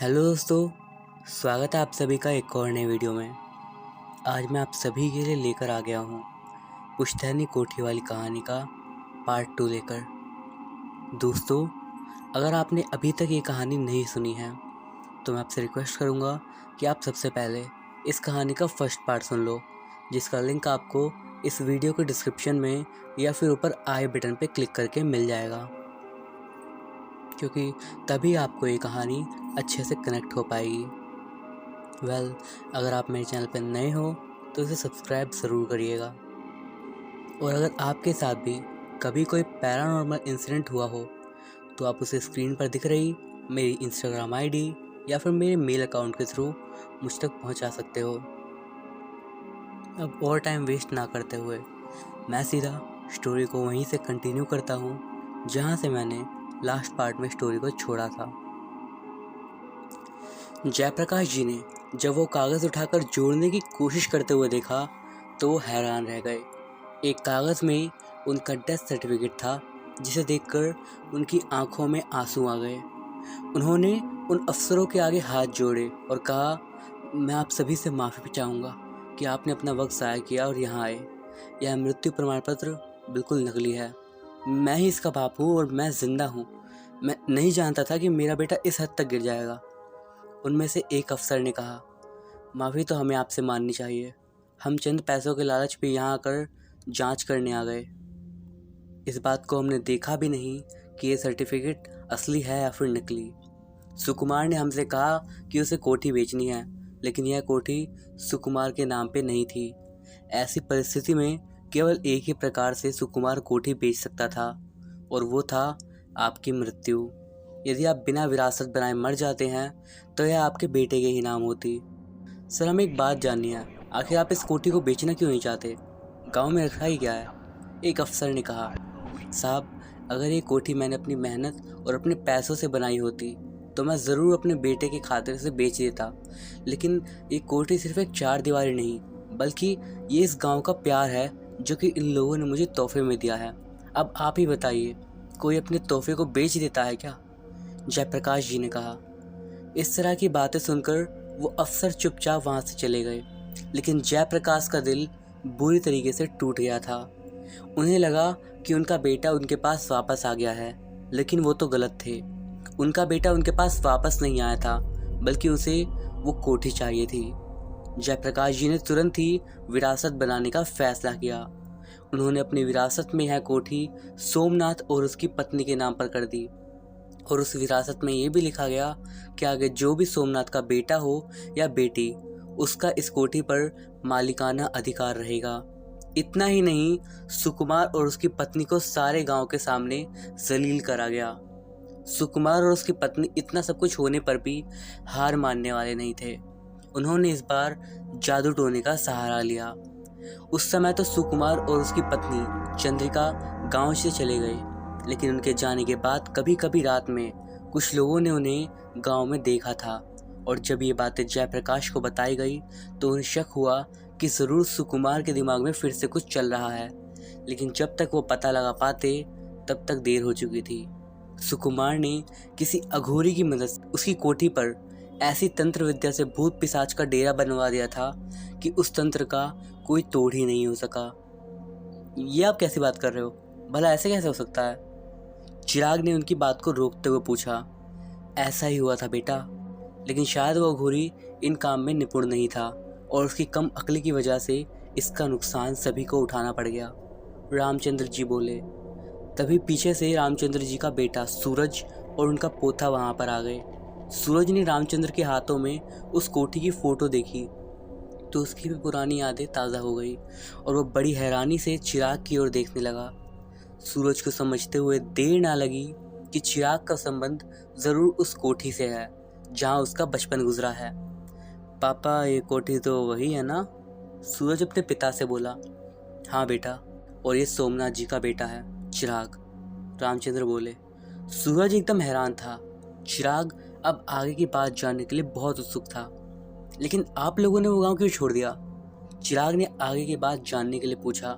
Hello दोस्तों, स्वागत है आप सभी का एक और नए वीडियो में। आज मैं आप सभी के लिए लेकर आ गया हूँ पुश्तैनी कोठी वाली कहानी का पार्ट 2 लेकर। दोस्तों, अगर आपने अभी तक ये कहानी नहीं सुनी है तो मैं आपसे रिक्वेस्ट करूँगा कि आप सबसे पहले इस कहानी का फर्स्ट पार्ट सुन लो, जिसका लिंक आपको इस वीडियो के डिस्क्रिप्शन में या फिर ऊपर आई बटन पे क्लिक करके मिल जाएगा, क्योंकि तभी आपको ये कहानी अच्छे से कनेक्ट हो पाएगी। अगर आप मेरे चैनल पर नए हो तो इसे सब्सक्राइब ज़रूर करिएगा। और अगर आपके साथ भी कभी कोई पैरानॉर्मल इंसिडेंट हुआ हो तो आप उसे स्क्रीन पर दिख रही मेरी इंस्टाग्राम आईडी या फिर मेरे मेल अकाउंट के थ्रू मुझ तक पहुंचा सकते हो। अब और टाइम वेस्ट ना करते हुए मैं सीधा स्टोरी को वहीं से कंटिन्यू करता हूं जहां से मैंने लास्ट पार्ट में स्टोरी को छोड़ा था। जयप्रकाश जी ने जब वो कागज़ उठाकर जोड़ने की कोशिश करते हुए देखा तो वो हैरान रह गए। एक कागज़ में उनका डेथ सर्टिफिकेट था, जिसे देखकर उनकी आंखों में आंसू आ गए। उन्होंने उन अफसरों के आगे हाथ जोड़े और कहा, मैं आप सभी से माफ़ी चाहूँगा कि आपने अपना वक्त ज़ाया किया और यहाँ आए। यह मृत्यु प्रमाण पत्र बिल्कुल नकली है। मैं ही इसका बाप हूँ और मैं ज़िंदा हूँ। मैं नहीं जानता था कि मेरा बेटा इस हद तक गिर जाएगा। उनमें से एक अफसर ने कहा, माफ़ी तो हमें आपसे माननी चाहिए। हम चंद पैसों के लालच पे यहाँ आकर जांच करने आ गए। इस बात को हमने देखा भी नहीं कि ये सर्टिफिकेट असली है या फिर नकली। सुकुमार ने हमसे कहा कि उसे कोठी बेचनी है, लेकिन यह कोठी सुकुमार के नाम पे नहीं थी। ऐसी परिस्थिति में केवल एक ही प्रकार से सुकुमार कोठी बेच सकता था, और वो था आपकी मृत्यु। यदि आप बिना विरासत बनाए मर जाते हैं तो यह आपके बेटे के ही नाम होती। सर, हमें एक बात जाननी है, आखिर आप इस कोठी को बेचना क्यों नहीं चाहते? गांव में रखा ही क्या है? एक अफसर ने कहा, साहब, अगर ये कोठी मैंने अपनी मेहनत और अपने पैसों से बनाई होती तो मैं ज़रूर अपने बेटे के खातिर से बेच देता। लेकिन ये कोठी सिर्फ एक चार दीवारी नहीं, बल्कि ये इस गांव का प्यार है जो कि इन लोगों ने मुझे तोहफे में दिया है। अब आप ही बताइए, कोई अपने तोहफे को बेच देता है क्या? जयप्रकाश जी ने कहा। इस तरह की बातें सुनकर वो अफसर चुपचाप वहाँ से चले गए, लेकिन जयप्रकाश का दिल बुरी तरीके से टूट गया था। उन्हें लगा कि उनका बेटा उनके पास वापस आ गया है, लेकिन वो तो गलत थे। उनका बेटा उनके पास वापस नहीं आया था, बल्कि उसे वो कोठी चाहिए थी। जयप्रकाश जी ने तुरंत ही विरासत बनाने का फैसला किया। उन्होंने अपनी विरासत में यह कोठी सोमनाथ और उसकी पत्नी के नाम पर कर दी, और उस विरासत में ये भी लिखा गया कि आगे जो भी सोमनाथ का बेटा हो या बेटी, उसका इस कोठी पर मालिकाना अधिकार रहेगा। इतना ही नहीं, सुकुमार और उसकी पत्नी को सारे गांव के सामने जलील करा गया। सुकुमार और उसकी पत्नी इतना सब कुछ होने पर भी हार मानने वाले नहीं थे। उन्होंने इस बार जादू टोने का सहारा लिया। उस समय तो सुकुमार और उसकी पत्नी चंद्रिका गांव से चले गए, लेकिन उनके जाने के बाद कभी कभी रात में कुछ लोगों ने उन्हें गांव में देखा था, और जब ये बातें जयप्रकाश को बताई गई तो उन्हें शक हुआ कि ज़रूर सुकुमार के दिमाग में फिर से कुछ चल रहा है। लेकिन जब तक वो पता लगा पाते तब तक देर हो चुकी थी। सुकुमार ने किसी अघोरी की मदद से उसकी कोठी पर ऐसी तंत्र विद्या से भूत पिशाच का डेरा बनवा दिया था कि उस तंत्र का कोई तोड़ ही नहीं हो सका। ये आप कैसी बात कर रहे हो? भला ऐसे कैसे हो सकता है? चिराग ने उनकी बात को रोकते हुए पूछा। ऐसा ही हुआ था बेटा, लेकिन शायद वो अघोरी इन काम में निपुण नहीं था, और उसकी कम अक्ली की वजह से इसका नुकसान सभी को उठाना पड़ गया, रामचंद्र जी बोले। तभी पीछे से रामचंद्र जी का बेटा सूरज और उनका पोता वहां पर आ गए। सूरज ने रामचंद्र के हाथों में उस कोठी की फोटो देखी तो उसकी भी पुरानी यादें ताज़ा हो गई, और वो बड़ी हैरानी से चिराग की ओर देखने लगा। सूरज को समझते हुए देर ना लगी कि चिराग का संबंध ज़रूर उस कोठी से है जहां उसका बचपन गुजरा है। पापा, ये कोठी तो वही है ना? सूरज अपने पिता से बोला। हाँ बेटा, और ये सोमनाथ जी का बेटा है चिराग, रामचंद्र बोले। सूरज एकदम हैरान था। चिराग अब आगे की बात जानने के लिए बहुत उत्सुक था। लेकिन आप लोगों ने वो गांव क्यों छोड़ दिया? चिराग ने आगे की बात जानने के लिए पूछा।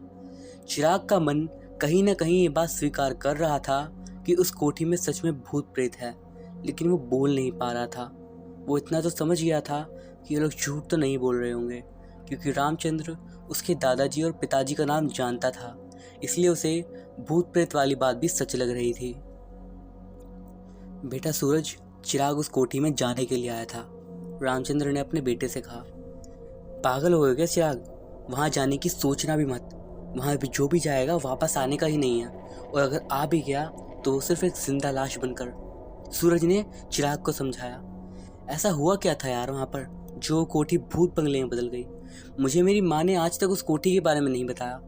चिराग का मन कहीं ना कहीं ये बात स्वीकार कर रहा था कि उस कोठी में सच में भूत प्रेत है, लेकिन वो बोल नहीं पा रहा था। वो इतना तो समझ गया था कि ये लोग झूठ तो नहीं बोल रहे होंगे, क्योंकि रामचंद्र उसके दादाजी और पिताजी का नाम जानता था, इसलिए उसे भूत प्रेत वाली बात भी सच लग रही थी। बेटा सूरज, चिराग उस कोठी में जाने के लिए आया था। रामचंद्र ने अपने बेटे से कहा। पागल हो गए क्या चिराग? वहाँ जाने की सोचना भी मत। वहाँ भी जो भी जाएगा वापस आने का ही नहीं है, और अगर आ भी गया तो सिर्फ एक जिंदा लाश बनकर। सूरज ने चिराग को समझाया। ऐसा हुआ क्या था यार वहाँ पर, जो कोठी भूत बंगले में बदल गई? मुझे मेरी माँ ने आज तक उस कोठी के बारे में नहीं बताया।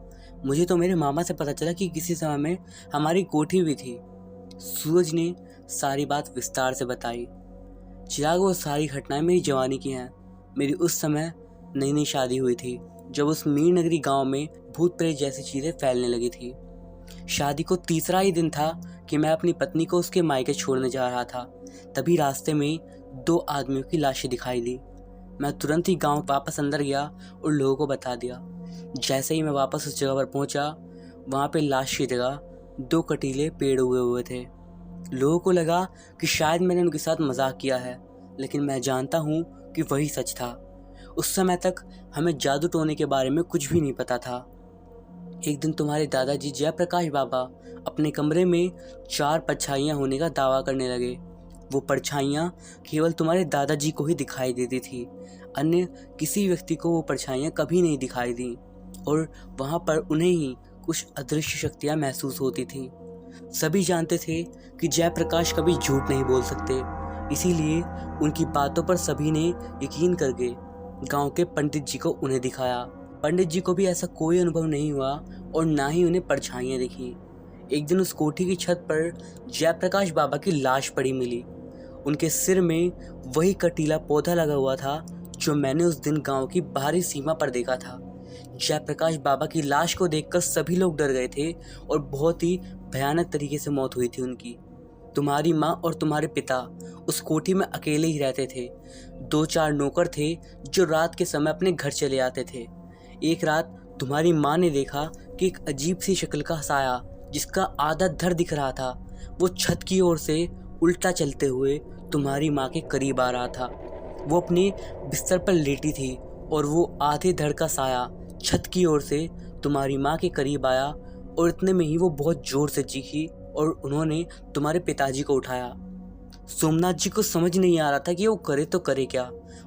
मुझे तो मेरे मामा से पता चला कि किसी समय में हमारी कोठी भी थी। सूरज ने सारी बात विस्तार से बताई। चिराग, वो सारी घटनाएं मेरी जवानी की हैं। मेरी उस समय नई नई शादी हुई थी, जब उस मीर नगरी गांव में भूत प्रेत जैसी चीज़ें फैलने लगी थी। शादी को तीसरा ही दिन था कि मैं अपनी पत्नी को उसके मायके छोड़ने जा रहा था। तभी रास्ते में 2 आदमियों की लाशें दिखाई दी। मैं तुरंत ही गांव वापस अंदर गया और लोगों को बता दिया। जैसे ही मैं वापस उस जगह पर पहुंचा, वहाँ पे लाश की जगह 2 कटीले पेड़ उगे हुए थे। लोगों को लगा कि शायद मैंने उनके साथ मजाक किया है, लेकिन मैं जानता हूँ कि वही सच था। उस समय तक हमें जादू टोने के बारे में कुछ भी नहीं पता था। एक दिन तुम्हारे दादाजी जयप्रकाश बाबा अपने कमरे में 4 परछाइयाँ होने का दावा करने लगे। वो परछाइयाँ केवल तुम्हारे दादाजी को ही दिखाई देती थी, अन्य किसी व्यक्ति को वो परछाइयाँ कभी नहीं दिखाई दी, और वहाँ पर उन्हें ही कुछ अदृश्य शक्तियाँ महसूस होती थीं। सभी जानते थे कि जयप्रकाश कभी झूठ नहीं बोल सकते, इसीलिए उनकी बातों पर सभी ने यकीन करके गांव के पंडित जी को उन्हें दिखाया। पंडित जी को भी ऐसा कोई अनुभव नहीं हुआ और ना ही उन्हें परछाइयाँ दिखी। एक दिन उस कोठी की छत पर जयप्रकाश बाबा की लाश पड़ी मिली। उनके सिर में वही कटीला पौधा लगा हुआ था जो मैंने उस दिन गांव की बाहरी सीमा पर देखा था। जयप्रकाश बाबा की लाश को देखकर सभी लोग डर गए थे और बहुत ही भयानक तरीके से मौत हुई थी उनकी। तुम्हारी माँ और तुम्हारे पिता उस कोठी में अकेले ही रहते थे। 2-4 नौकर थे जो रात के समय अपने घर चले आते थे। एक रात तुम्हारी माँ ने देखा कि एक अजीब सी शक्ल का साया, जिसका आधा धड़ दिख रहा था, वो छत की ओर से उल्टा चलते हुए तुम्हारी माँ के करीब आ रहा था। वो अपने बिस्तर पर लेटी थी और वो आधे धड़ का साया छत की ओर से तुम्हारी माँ के करीब आया, और इतने में ही वो बहुत जोर से चीखी और उन्होंने तुम्हारे पिताजी को उठाया। सोमनाथ जी को समझ नहीं आ रहा था कि वो करे तो करे क्या।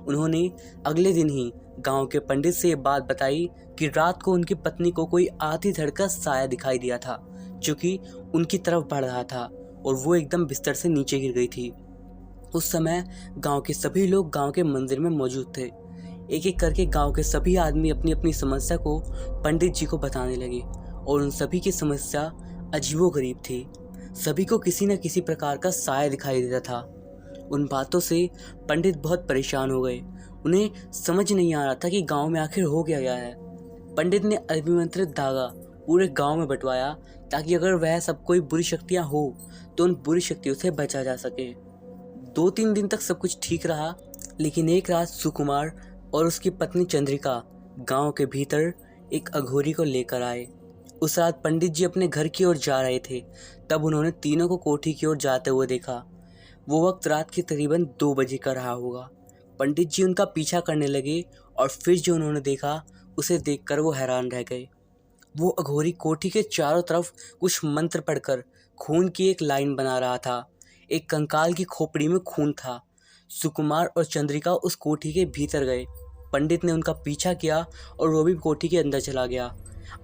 उन्होंने अगले दिन ही गांव के पंडित से ये बात बताई कि रात को उनकी पत्नी को कोई आधी धड़ का साया दिखाई दिया था, जो कि उनकी तरफ बढ़ रहा था, और वो एकदम बिस्तर से नीचे गिर गई थी। उस समय गांव के सभी लोग गांव के मंदिर में मौजूद थे। एक एक करके गांव के सभी आदमी अपनी अपनी समस्या को पंडित जी को बताने लगे, और उन सभी की समस्या अजीबोगरीब थी। सभी को किसी न किसी प्रकार का साया दिखाई देता था। उन बातों से पंडित बहुत परेशान हो गए। उन्हें समझ नहीं आ रहा था कि गांव में आखिर हो क्या गया है। पंडित ने अभिमंत्रित धागा पूरे गांव में बंटवाया, ताकि अगर वह सब कोई बुरी शक्तियां हो तो उन बुरी शक्तियों से बचा जा सके। 2-3 दिन तक सब कुछ ठीक रहा, लेकिन एक रात सुकुमार और उसकी पत्नी चंद्रिका गांव के भीतर एक अघोरी को लेकर आए। उस रात पंडित जी अपने घर की ओर जा रहे थे, तब उन्होंने तीनों को कोठी की ओर जाते हुए देखा। वो वक्त रात के करीबन 2 बजे का रहा होगा। पंडित जी उनका पीछा करने लगे, और फिर जो उन्होंने देखा उसे देखकर वो हैरान रह गए। वो अघोरी कोठी के चारों तरफ कुछ मंत्र पढ़कर खून की एक लाइन बना रहा था। एक कंकाल की खोपड़ी में खून था। सुकुमार और चंद्रिका उस कोठी के भीतर गए। पंडित ने उनका पीछा किया और वो भी कोठी के अंदर चला गया।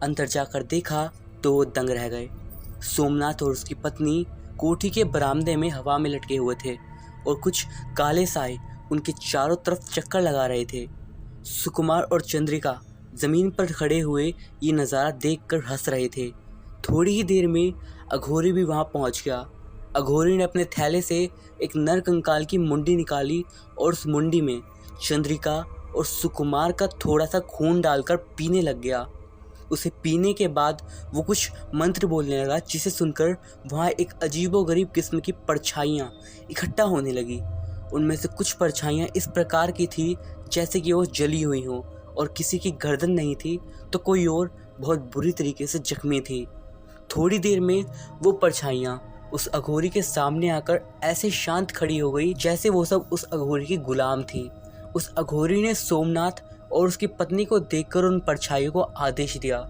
अंदर जाकर देखा तो वो दंग रह गए। सोमनाथ और उसकी पत्नी कोठी के बरामदे में हवा में लटके हुए थे, और कुछ काले साए उनके चारों तरफ चक्कर लगा रहे थे। सुकुमार और चंद्रिका जमीन पर खड़े हुए ये नज़ारा देखकर हंस रहे थे। थोड़ी ही देर में अघोरी भी वहाँ पहुँच गया। अघोरी ने अपने थैले से एक नर कंकाल की मुंडी निकाली, और उस मुंडी में चंद्रिका और सुकुमार का थोड़ा सा खून डालकर पीने लग गया। उसे पीने के बाद वो कुछ मंत्र बोलने लगा, जिसे सुनकर वहाँ एक अजीबोगरीब किस्म की परछाइयाँ इकट्ठा होने लगी। उनमें से कुछ परछाइयाँ इस प्रकार की थी जैसे कि वो जली हुई हों, और किसी की गर्दन नहीं थी तो कोई और बहुत बुरी तरीके से जख्मी थी। थोड़ी देर में वो परछाइयाँ उस अघोरी के सामने आकर ऐसे शांत खड़ी हो गई जैसे वो सब उस अघोरी की गुलाम थी। उस अघोरी ने सोमनाथ और उसकी पत्नी को देखकर उन परछाइयों को आदेश दिया,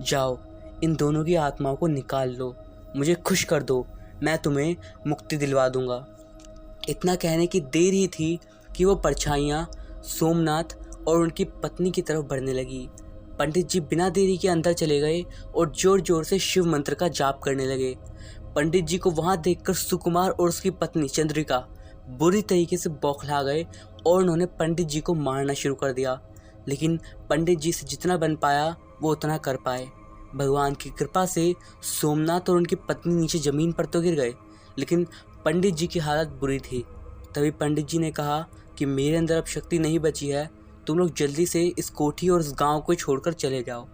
जाओ इन दोनों की आत्माओं को निकाल लो, मुझे खुश कर दो, मैं तुम्हें मुक्ति दिलवा दूंगा। इतना कहने की देर ही थी कि वो परछाइयाँ सोमनाथ और उनकी पत्नी की तरफ बढ़ने लगी। पंडित जी बिना देरी के अंदर चले गए और जोर जोर से शिव मंत्र का जाप करने लगे। पंडित जी को वहां देखकर सुकुमार और उसकी पत्नी चंद्रिका बुरी तरीके से बौखला गए और उन्होंने पंडित जी को मारना शुरू कर दिया। लेकिन पंडित जी से जितना बन पाया वो उतना कर पाए। भगवान की कृपा से सोमनाथ और उनकी पत्नी नीचे जमीन पर तो गिर गए, लेकिन पंडित जी की हालत बुरी थी। तभी पंडित जी ने कहा कि मेरे अंदर अब शक्ति नहीं बची है, तुम लोग जल्दी से इस कोठी और इस गांव को छोड़कर चले जाओ।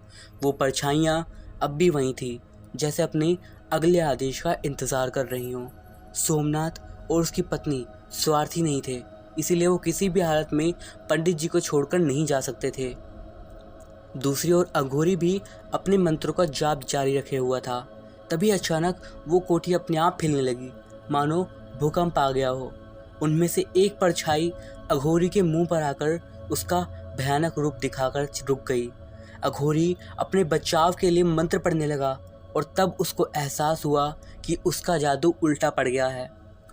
वो परछाइयाँ अब भी वहीं थी, जैसे अपने अगले आदेश का इंतज़ार कर रही हों। सोमनाथ और उसकी पत्नी स्वार्थी नहीं थे, इसीलिए वो किसी भी हालत में पंडित जी को छोड़कर नहीं जा सकते थे। दूसरी ओर अघोरी भी अपने मंत्रों का जाप जारी रखे हुआ था। तभी अचानक वो कोठी अपने आप हिलने लगी, मानो भूकंप आ गया हो। उनमें से एक परछाई अघोरी के मुंह पर आकर उसका भयानक रूप दिखाकर रुक गई। अघोरी अपने बचाव के लिए मंत्र पढ़ने लगा और तब उसको एहसास हुआ कि उसका जादू उल्टा पड़ गया है।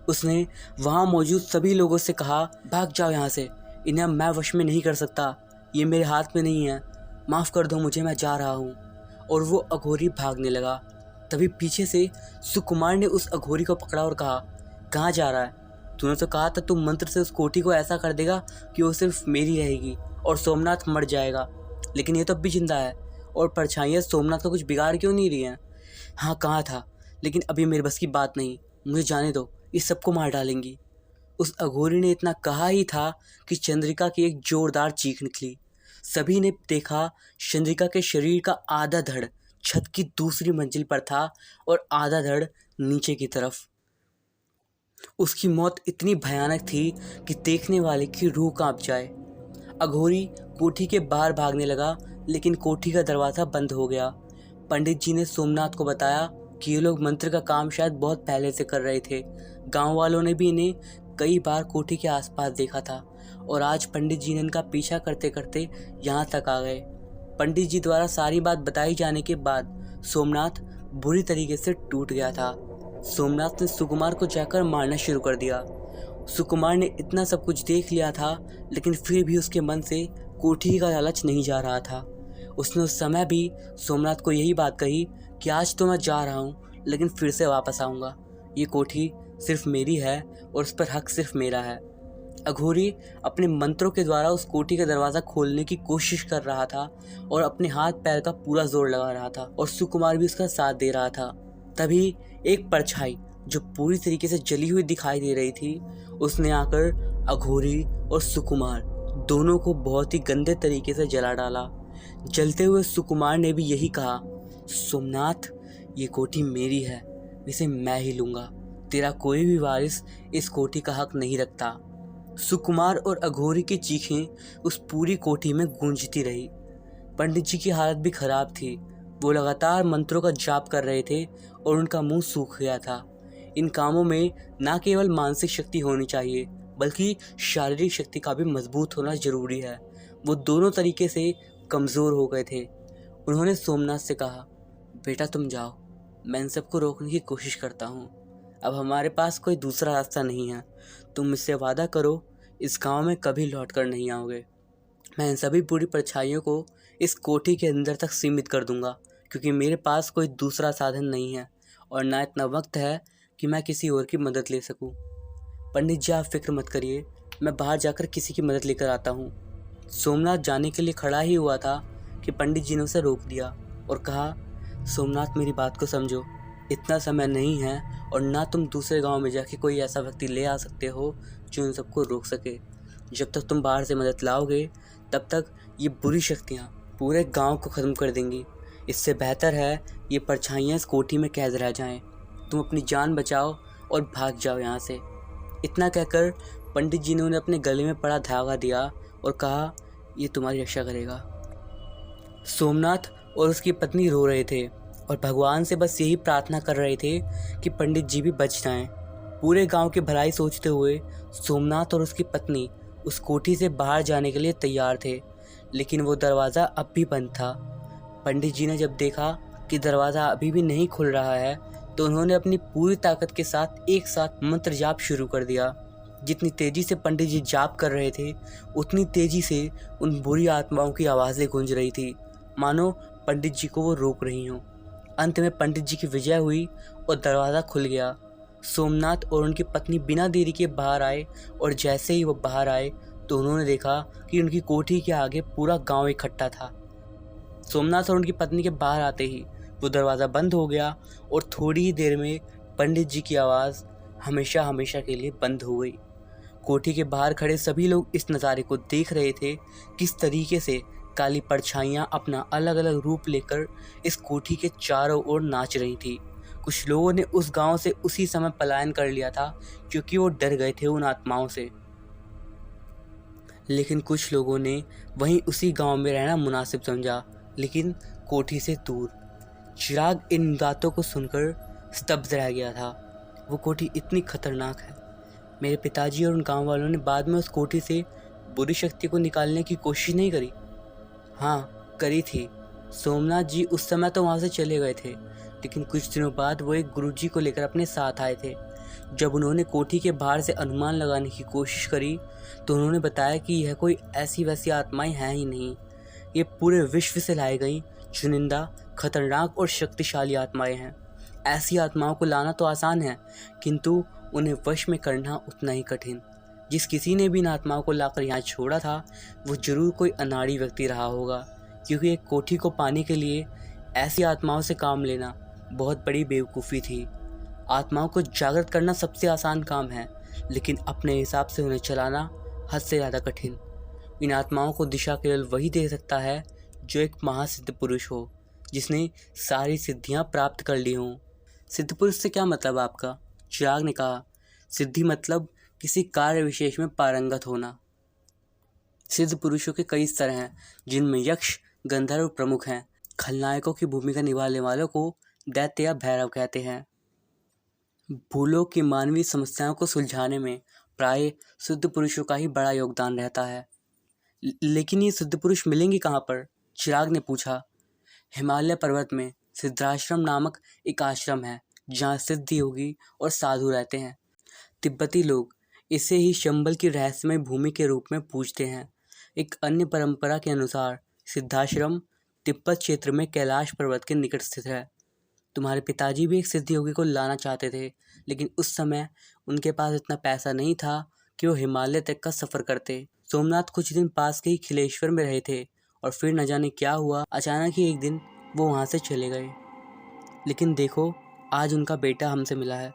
उसने वहाँ मौजूद सभी लोगों से कहा, भाग जाओ यहाँ से, इन्हें मैं वश में नहीं कर सकता, ये मेरे हाथ में नहीं है, माफ़ कर दो मुझे, मैं जा रहा हूँ। और वो अघोरी भागने लगा। तभी पीछे से सुकुमार ने उस अघोरी को पकड़ा और कहा, कहाँ जा रहा है? तूने तो कहा था तुम मंत्र से उस कोठी को ऐसा कर देगा कि वो सिर्फ मेरी रहेगी और सोमनाथ मर जाएगा, लेकिन ये तो अब भी जिंदा है और परछाइयाँ सोमनाथ का कुछ बिगाड़ क्यों नहीं रही हैं? हाँ कहा था, लेकिन अभी मेरे बस की बात नहीं, मुझे जाने दो, इस सबको मार डालेंगी। उस अघोरी ने इतना कहा ही था कि चंद्रिका की एक जोरदार चीख निकली। सभी ने देखा चंद्रिका के शरीर का आधा धड़ छत की दूसरी मंजिल पर था और आधा धड़ नीचे की तरफ। उसकी मौत इतनी भयानक थी कि देखने वाले की रूह कांप जाए। अघोरी कोठी के बाहर भागने लगा, लेकिन कोठी का दरवाज़ा बंद हो गया। पंडित जी ने सोमनाथ को बताया कि ये लोग मंत्र का काम शायद बहुत पहले से कर रहे थे। गांव वालों ने भी इन्हें कई बार कोठी के आसपास देखा था और आज पंडित जी ने इनका पीछा करते करते यहाँ तक आ गए। पंडित जी द्वारा सारी बात बताई जाने के बाद सोमनाथ बुरी तरीके से टूट गया था। सोमनाथ ने सुकुमार को जाकर मारना शुरू कर दिया। सुकुमार ने इतना सब कुछ देख लिया था, लेकिन फिर भी उसके मन से कोठी का लालच नहीं जा रहा था। उसने उस समय भी सोमनाथ को यही बात कही कि आज तो मैं जा रहा हूँ, लेकिन फिर से वापस आऊँगा। ये कोठी सिर्फ मेरी है और उस पर हक सिर्फ मेरा है। अघोरी अपने मंत्रों के द्वारा उस कोठी का दरवाज़ा खोलने की कोशिश कर रहा था और अपने हाथ पैर का पूरा जोर लगा रहा था और सुकुमार भी उसका साथ दे रहा था। तभी एक परछाई जो पूरी तरीके से जली हुई दिखाई दे रही थी, उसने आकर अघोरी और सुकुमार दोनों को बहुत ही गंदे तरीके से जला डाला। जलते हुए सुकुमार ने भी यही कहा, सोमनाथ ये कोठी मेरी है, इसे मैं ही लूँगा, तेरा कोई भी वारिस इस कोठी का हक नहीं रखता। सुकुमार और अघोरी की चीखें उस पूरी कोठी में गूंजती रही। पंडित जी की हालत भी खराब थी। वो लगातार मंत्रों का जाप कर रहे थे और उनका मुंह सूख गया था। इन कामों में न केवल मानसिक शक्ति होनी चाहिए, बल्कि शारीरिक शक्ति का भी मजबूत होना जरूरी है। वो दोनों तरीके से कमज़ोर हो गए थे। उन्होंने सोमनाथ से कहा, बेटा तुम जाओ, मैं इन सबको रोकने की कोशिश करता हूँ। अब हमारे पास कोई दूसरा रास्ता नहीं है। तुम मुझसे वादा करो, इस गांव में कभी लौट कर नहीं आओगे। मैं इन सभी बुरी परछाइयों को इस कोठी के अंदर तक सीमित कर दूंगा, क्योंकि मेरे पास कोई दूसरा साधन नहीं है और ना इतना वक्त है कि मैं किसी और की मदद ले सकूं। पंडित जी आप फिक्र मत करिए, मैं बाहर जाकर किसी की मदद लेकर आता हूँ। सोमनाथ जाने के लिए खड़ा ही हुआ था कि पंडित जी ने उसे रोक दिया और कहा, सोमनाथ मेरी बात को समझो, इतना समय नहीं है और ना तुम दूसरे गांव में जाके कोई ऐसा व्यक्ति ले आ सकते हो जो इन सबको रोक सके। जब तक तुम बाहर से मदद लाओगे तब तक ये बुरी शक्तियाँ पूरे गांव को ख़त्म कर देंगी। इससे बेहतर है ये परछाइयाँ इस कोठी में कैद रह जाएं। तुम अपनी जान बचाओ और भाग जाओ यहाँ से। इतना कहकर पंडित जी ने उन्हें अपने गले में पड़ा धागा दिया और कहा, ये तुम्हारी रक्षा करेगा। सोमनाथ और उसकी पत्नी रो रहे थे और भगवान से बस यही प्रार्थना कर रहे थे कि पंडित जी भी बच जाएं। पूरे गांव की भलाई सोचते हुए सोमनाथ और उसकी पत्नी उस कोठी से बाहर जाने के लिए तैयार थे, लेकिन वो दरवाज़ा अब भी बंद था। पंडित जी ने जब देखा कि दरवाज़ा अभी भी नहीं खुल रहा है तो उन्होंने अपनी पूरी ताकत के साथ एक साथ मंत्र जाप शुरू कर दिया। जितनी तेजी से पंडित जी जाप कर रहे थे उतनी तेजी से उन बुरी आत्माओं की आवाज़ें गूंज रही थी, मानो पंडित जी को वो रोक रही हों। अंत में पंडित जी की विजय हुई और दरवाज़ा खुल गया। सोमनाथ और उनकी पत्नी बिना देरी के बाहर आए और जैसे ही वो बाहर आए तो उन्होंने देखा कि उनकी कोठी के आगे पूरा गांव इकट्ठा था। सोमनाथ और उनकी पत्नी के बाहर आते ही वो दरवाज़ा बंद हो गया और थोड़ी ही देर में पंडित जी की आवाज़ हमेशा हमेशा के लिए बंद हो गई। कोठी के बाहर खड़े सभी लोग इस नज़ारे को देख रहे थे, किस तरीके से काली परछाइयाँ अपना अलग अलग रूप लेकर इस कोठी के चारों ओर नाच रही थी। कुछ लोगों ने उस गांव से उसी समय पलायन कर लिया था क्योंकि वो डर गए थे उन आत्माओं से, लेकिन कुछ लोगों ने वहीं उसी गांव में रहना मुनासिब समझा, लेकिन कोठी से दूर। चिराग इन बातों को सुनकर स्तब्ध रह गया था। वो कोठी इतनी खतरनाक है। मेरे पिताजी और उन गांव वालों ने बाद में उस कोठी से बुरी शक्ति को निकालने की कोशिश नहीं करी? हाँ, करी थी। सोमनाथ जी उस समय तो वहाँ से चले गए थे, लेकिन कुछ दिनों बाद वो एक गुरुजी को लेकर अपने साथ आए थे। जब उन्होंने कोठी के बाहर से अनुमान लगाने की कोशिश करी तो उन्होंने बताया कि यह कोई ऐसी वैसी आत्माएं हैं ही नहीं। ये पूरे विश्व से लाई गई चुनिंदा, खतरनाक और शक्तिशाली आत्माएं हैं। ऐसी आत्माओं को लाना तो आसान है, किंतु उन्हें वश में करना उतना ही कठिन। जिस किसी ने भी इन आत्माओं को लाकर यहाँ छोड़ा था वो जरूर कोई अनाड़ी व्यक्ति रहा होगा, क्योंकि एक कोठी को पाने के लिए ऐसी आत्माओं से काम लेना बहुत बड़ी बेवकूफ़ी थी। आत्माओं को जागृत करना सबसे आसान काम है, लेकिन अपने हिसाब से उन्हें चलाना हद से ज़्यादा कठिन। इन आत्माओं को दिशा केवल वही दे सकता है जो एक महासिद्ध पुरुष हो, जिसने सारी सिद्धियां प्राप्त कर ली हों। सिद्ध पुरुष से क्या मतलब आपका? चिराग ने कहा। सिद्धि मतलब किसी कार्य विशेष में पारंगत होना। सिद्ध पुरुषों के कई स्तर हैं, जिनमें यक्ष, गंधर्व प्रमुख हैं। खलनायकों की भूमिका निभाने वालों को दैत्य या भैरव कहते हैं। भूलोक की मानवीय समस्याओं को सुलझाने में प्राय सिद्ध पुरुषों का ही बड़ा योगदान रहता है। लेकिन ये सिद्ध पुरुष मिलेंगे कहाँ पर? चिराग ने पूछा। हिमालय पर्वत में सिद्धाश्रम नामक एक आश्रम है, जहाँ सिद्ध योगी और साधु रहते हैं। तिब्बती लोग इसे ही शंबल की रहस्यमय भूमि के रूप में पूजते हैं। एक अन्य परंपरा के अनुसार सिद्धाश्रम तिब्बत क्षेत्र में कैलाश पर्वत के निकट स्थित है। तुम्हारे पिताजी भी एक सिद्ध योगी को लाना चाहते थे, लेकिन उस समय उनके पास इतना पैसा नहीं था कि वो हिमालय तक का सफ़र करते। सोमनाथ कुछ दिन पास के ही खिलेश्वर में रहे थे और फिर न जाने क्या हुआ, अचानक ही एक दिन वो वहाँ से चले गए। लेकिन देखो, आज उनका बेटा हमसे मिला है।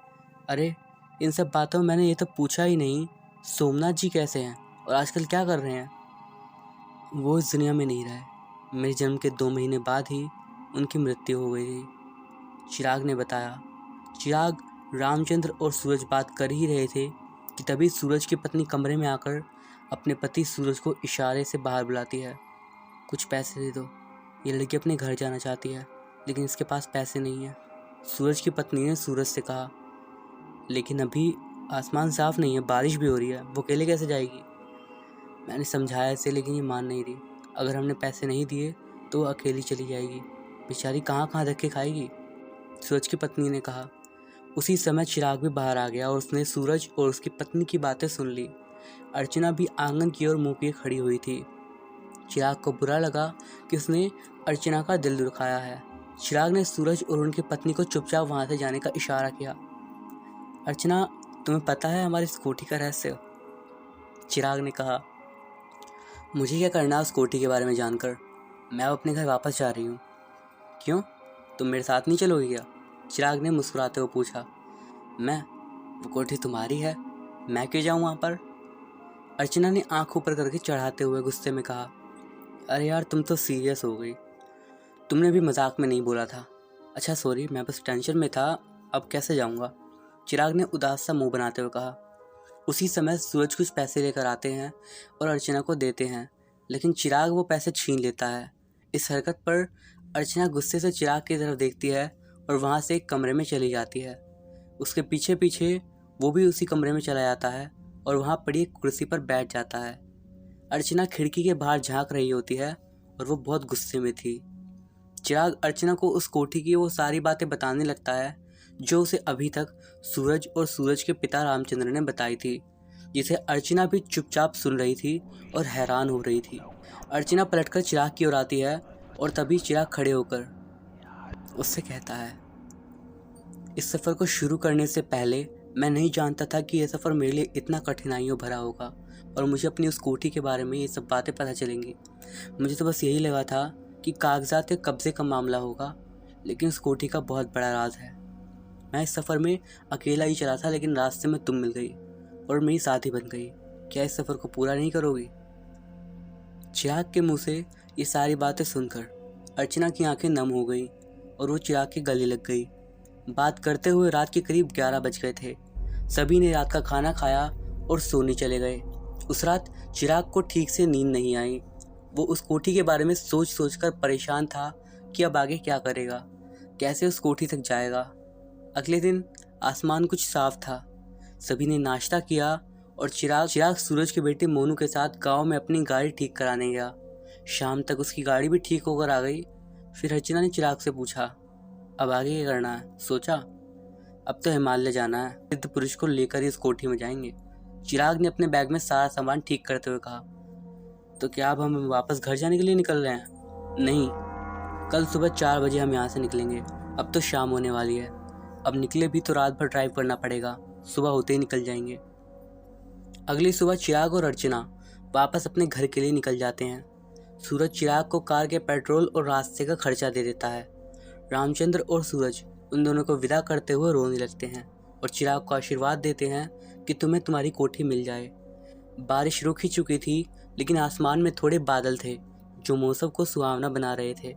अरे, इन सब बातों में मैंने ये तो पूछा ही नहीं, सोमनाथ जी कैसे हैं और आजकल क्या कर रहे हैं? वो इस दुनिया में नहीं रहे। मेरे जन्म के 2 महीने बाद ही उनकी मृत्यु हो गई थी, चिराग ने बताया। चिराग, रामचंद्र और सूरज बात कर ही रहे थे कि तभी सूरज की पत्नी कमरे में आकर अपने पति सूरज को इशारे से बाहर बुलाती है। कुछ पैसे दे दो, ये लड़की अपने घर जाना चाहती है, लेकिन इसके पास पैसे नहीं है। सूरज की पत्नी ने सूरज से कहा। लेकिन अभी आसमान साफ नहीं है, बारिश भी हो रही है, वो अकेले कैसे जाएगी? मैंने समझाया इसे, लेकिन ये मान नहीं रही। अगर हमने पैसे नहीं दिए तो वो अकेली चली जाएगी, बेचारी कहाँ कहाँ धक्के खाएगी, सूरज की पत्नी ने कहा। उसी समय चिराग भी बाहर आ गया और उसने सूरज और उसकी पत्नी की बातें सुन ली। अर्चना भी आंगन की ओर मुँह किए खड़ी हुई थी। चिराग को बुरा लगा कि उसने अर्चना का दिल दुखाया है। चिराग ने सूरज और उनकी पत्नी को चुपचाप वहाँ से जाने का इशारा किया। अर्चना, तुम्हें पता है हमारी इस कोठी का रहस्य? चिराग ने कहा। मुझे क्या करना उस कोठी के बारे में जानकर? मैं अपने घर वापस जा रही हूँ। क्यों, तुम मेरे साथ नहीं चलोगी क्या? चिराग ने मुस्कुराते हुए पूछा। मैं? वो कोठी तुम्हारी है, मैं क्यों जाऊँ वहाँ पर? अर्चना ने आंख ऊपर करके चढ़ाते हुए गुस्से में कहा। अरे यार, तुम तो सीरियस हो गई। तुमने भी मजाक में नहीं बोला था। अच्छा सॉरी, मैं बस टेंशन में था, अब कैसे जाऊँगा? चिराग ने उदास सा मुंह बनाते हुए कहा। उसी समय सूरज कुछ पैसे लेकर आते हैं और अर्चना को देते हैं, लेकिन चिराग वो पैसे छीन लेता है। इस हरकत पर अर्चना गुस्से से चिराग की तरफ देखती है और वहाँ से एक कमरे में चली जाती है। उसके पीछे पीछे वो भी उसी कमरे में चला जाता है और वहाँ पड़ी एक कुर्सी पर बैठ जाता है। अर्चना खिड़की के बाहर झांक रही होती है और वो बहुत गुस्से में थी। चिराग अर्चना को उस कोठी की वो सारी बातें बताने लगता है जो उसे अभी तक सूरज और सूरज के पिता रामचंद्र ने बताई थी, जिसे अर्चना भी चुपचाप सुन रही थी और हैरान हो रही थी। अर्चना पलटकर चिराग की ओर आती है और तभी चिराग खड़े होकर उससे कहता है, इस सफ़र को शुरू करने से पहले मैं नहीं जानता था कि यह सफ़र मेरे लिए इतना कठिनाइयों भरा होगा और मुझे अपनी उस कोठी के बारे में ये सब बातें पता चलेंगी। मुझे तो बस यही लगा था कि कागजात के कब्जे का मामला होगा, लेकिन उस कोठी का बहुत बड़ा राज है। मैं इस सफ़र में अकेला ही चला था, लेकिन रास्ते में तुम मिल गई और मेरी साथी बन गई। क्या इस सफ़र को पूरा नहीं करोगी? चिराग के मुंह से ये सारी बातें सुनकर अर्चना की आंखें नम हो गई और वो चिराग के गले लग गई। बात करते हुए रात के करीब 11 बज गए थे। सभी ने रात का खाना खाया और सोने चले गए। उस रात चिराग को ठीक से नींद नहीं आई। वो उस कोठी के बारे में सोच सोच कर परेशान था कि अब आगे क्या करेगा, कैसे उस कोठी तक जाएगा। अगले दिन आसमान कुछ साफ था। सभी ने नाश्ता किया और चिराग सूरज के बेटे मोनू के साथ गांव में अपनी गाड़ी ठीक कराने गया। शाम तक उसकी गाड़ी भी ठीक होकर आ गई। फिर अर्चना ने चिराग से पूछा, अब आगे क्या करना है? सोचा? अब तो हिमालय जाना है। सिद्ध पुरुष को लेकर ही इस कोठी में जाएंगे। चिराग ने अपने बैग में सारा सामान ठीक करते हुए कहा। तो क्या अब हम वापस घर जाने के लिए निकल रहे हैं? नहीं, कल सुबह 4 बजे हम यहाँ से निकलेंगे। अब तो शाम होने वाली है। अब निकले भी तो रात भर ड्राइव करना पड़ेगा। सुबह होते ही निकल जाएंगे। अगली सुबह चिराग और अर्चना वापस अपने घर के लिए निकल जाते हैं। सूरज चिराग को कार के पेट्रोल और रास्ते का खर्चा दे देता है। रामचंद्र और सूरज उन दोनों को विदा करते हुए रोने लगते हैं और चिराग को आशीर्वाद देते हैं कि तुम्हें तुम्हारी कोठी मिल जाए। बारिश रुक ही चुकी थी, लेकिन आसमान में थोड़े बादल थे जो मौसम को सुहावना बना रहे थे।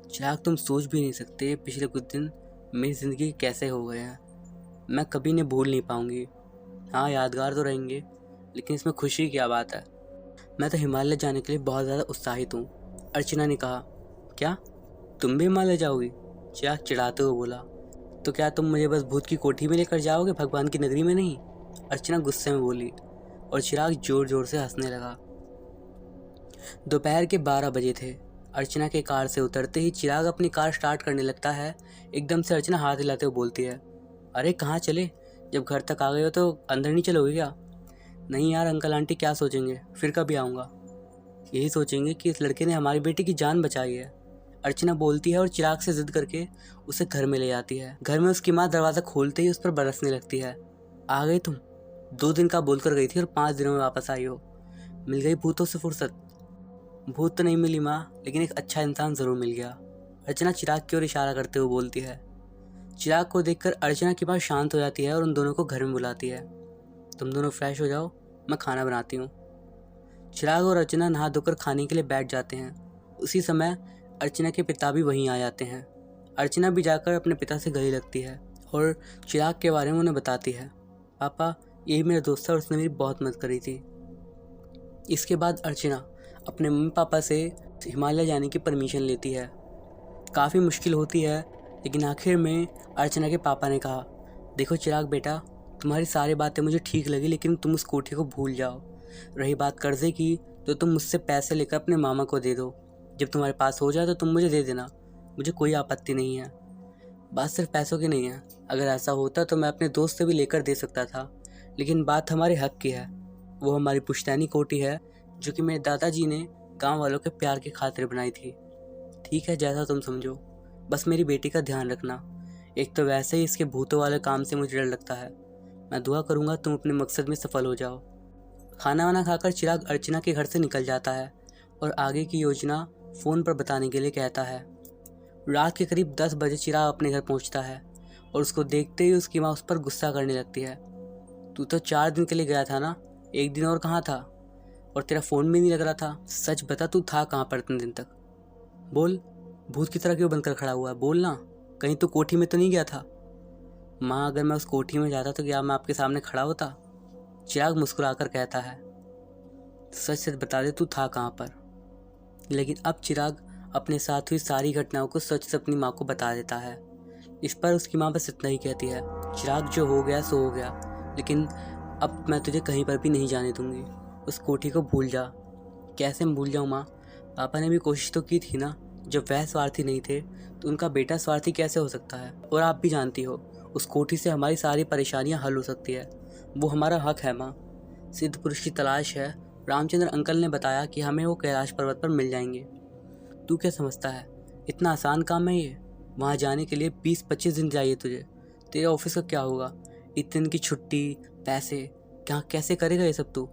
चिराग, तुम सोच भी नहीं सकते पिछले कुछ दिन मेरी ज़िंदगी कैसे हो गए हैं। मैं कभी नहीं भूल नहीं पाऊंगी। हाँ, यादगार तो रहेंगे, लेकिन इसमें खुशी की क्या बात है। मैं तो हिमालय जाने के लिए बहुत ज़्यादा उत्साहित हूँ। अर्चना ने कहा। क्या तुम भी हिमालय जाओगी? चिराग चिढ़ाते हुए बोला। तो क्या तुम मुझे बस भूत की कोठी में लेकर जाओगे, भगवान की नगरी में नहीं? अर्चना गुस्से में बोली और चिराग जोर जोर से हंसने लगा। दोपहर के 12 बजे थे। अर्चना के कार से उतरते ही चिराग अपनी कार स्टार्ट करने लगता है। एकदम से अर्चना हाथ हिलाते हुए बोलती है, अरे कहाँ चले? जब घर तक आ गए हो तो अंदर नहीं चलोगे क्या? नहीं यार, अंकल आंटी क्या सोचेंगे, फिर कभी आऊँगा। यही सोचेंगे कि इस लड़के ने हमारी बेटी की जान बचाई है। अर्चना बोलती है और चिराग से जिद करके उसे घर में ले जाती है। घर में उसकी माँ दरवाज़ा खोलते ही उस पर बरसने लगती है। आ गई तुम? 2 दिन का बोलकर गई थी और 5 दिनों में वापस आई हो। मिल गई भूतों से फुर्सत? भूत तो नहीं मिली माँ, लेकिन एक अच्छा इंसान ज़रूर मिल गया। अर्चना चिराग की ओर इशारा करते हुए बोलती है। चिराग को देखकर अर्चना की बात शांत हो जाती है और उन दोनों को घर में बुलाती है। तुम दोनों फ्रेश हो जाओ, मैं खाना बनाती हूँ। चिराग और अर्चना नहा धोकर खाने के लिए बैठ जाते हैं। उसी समय अर्चना के पिता भी वहीं आ जाते हैं। अर्चना भी जाकर अपने पिता से गले लगती है और चिराग के बारे में उन्हें बताती है। पापा, यही मेरा दोस्त है और उसने मेरी बहुत मदद करी थी। इसके बाद अर्चना अपने मम्मी पापा से हिमालय जाने की परमिशन लेती है। काफ़ी मुश्किल होती है, लेकिन आखिर में अर्चना के पापा ने कहा, देखो चिराग बेटा, तुम्हारी सारी बातें मुझे ठीक लगी, लेकिन तुम उस कोठी को भूल जाओ। रही बात कर्जे की, तो तुम मुझसे पैसे लेकर अपने मामा को दे दो। जब तुम्हारे पास हो जाए तो तुम मुझे दे देना, मुझे कोई आपत्ति नहीं है। बात सिर्फ पैसों की नहीं है। अगर ऐसा होता तो मैं अपने दोस्त से भी लेकर दे सकता था, लेकिन बात हमारे हक की है। वो हमारी पुश्तैनी कोठी है जो कि मेरे दादाजी ने गांव वालों के प्यार की खातिर बनाई थी। ठीक है, जैसा तुम समझो, बस मेरी बेटी का ध्यान रखना। एक तो वैसे ही इसके भूतों वाले काम से मुझे डर लगता है। मैं दुआ करूँगा तुम अपने मकसद में सफल हो जाओ। खाना वाना खाकर चिराग अर्चना के घर से निकल जाता है और आगे की योजना फ़ोन पर बताने के लिए कहता है। रात के करीब 10 बजे चिराग अपने घर पहुंचता है और उसको देखते ही उसकी माँ उस पर गुस्सा करने लगती है। तू तो 4 दिन के लिए गया था ना, 1 दिन और कहाँ था? और तेरा फ़ोन भी नहीं लग रहा था। सच बता, तू था कहाँ पर इतने दिन तक? बोल, भूत की तरह क्यों बनकर खड़ा हुआ है? बोल ना, कहीं तू कोठी में तो नहीं गया था? माँ, अगर मैं उस कोठी में जाता तो क्या मैं आपके सामने खड़ा होता? चिराग मुस्कुराकर कहता है। सच सच बता दे, तू था कहाँ पर? लेकिन अब चिराग अपने साथ हुई सारी घटनाओं को सच से अपनी माँ को बता देता है। इस पर उसकी माँ बस इतना ही कहती है, चिराग जो हो गया सो हो गया, लेकिन अब मैं तुझे कहीं पर भी नहीं जाने दूंगी। उस कोठी को भूल जा। कैसे मैं भूल जाऊँ माँ? पापा ने भी कोशिश तो की थी ना। जब वह स्वार्थी नहीं थे तो उनका बेटा स्वार्थी कैसे हो सकता है? और आप भी जानती हो, उस कोठी से हमारी सारी परेशानियां हल हो सकती है। वो हमारा हक है माँ। सिद्ध पुरुष की तलाश है। रामचंद्र अंकल ने बताया कि हमें वो कैलाश पर्वत पर मिल जाएंगे। तू क्या समझता है इतना आसान काम है ये? वहाँ जाने के लिए 20-25 दिन चाहिए तुझे। तेरे ऑफिस का क्या होगा? इतने दिन की छुट्टी, पैसे, क्या कैसे करेगा ये सब तू?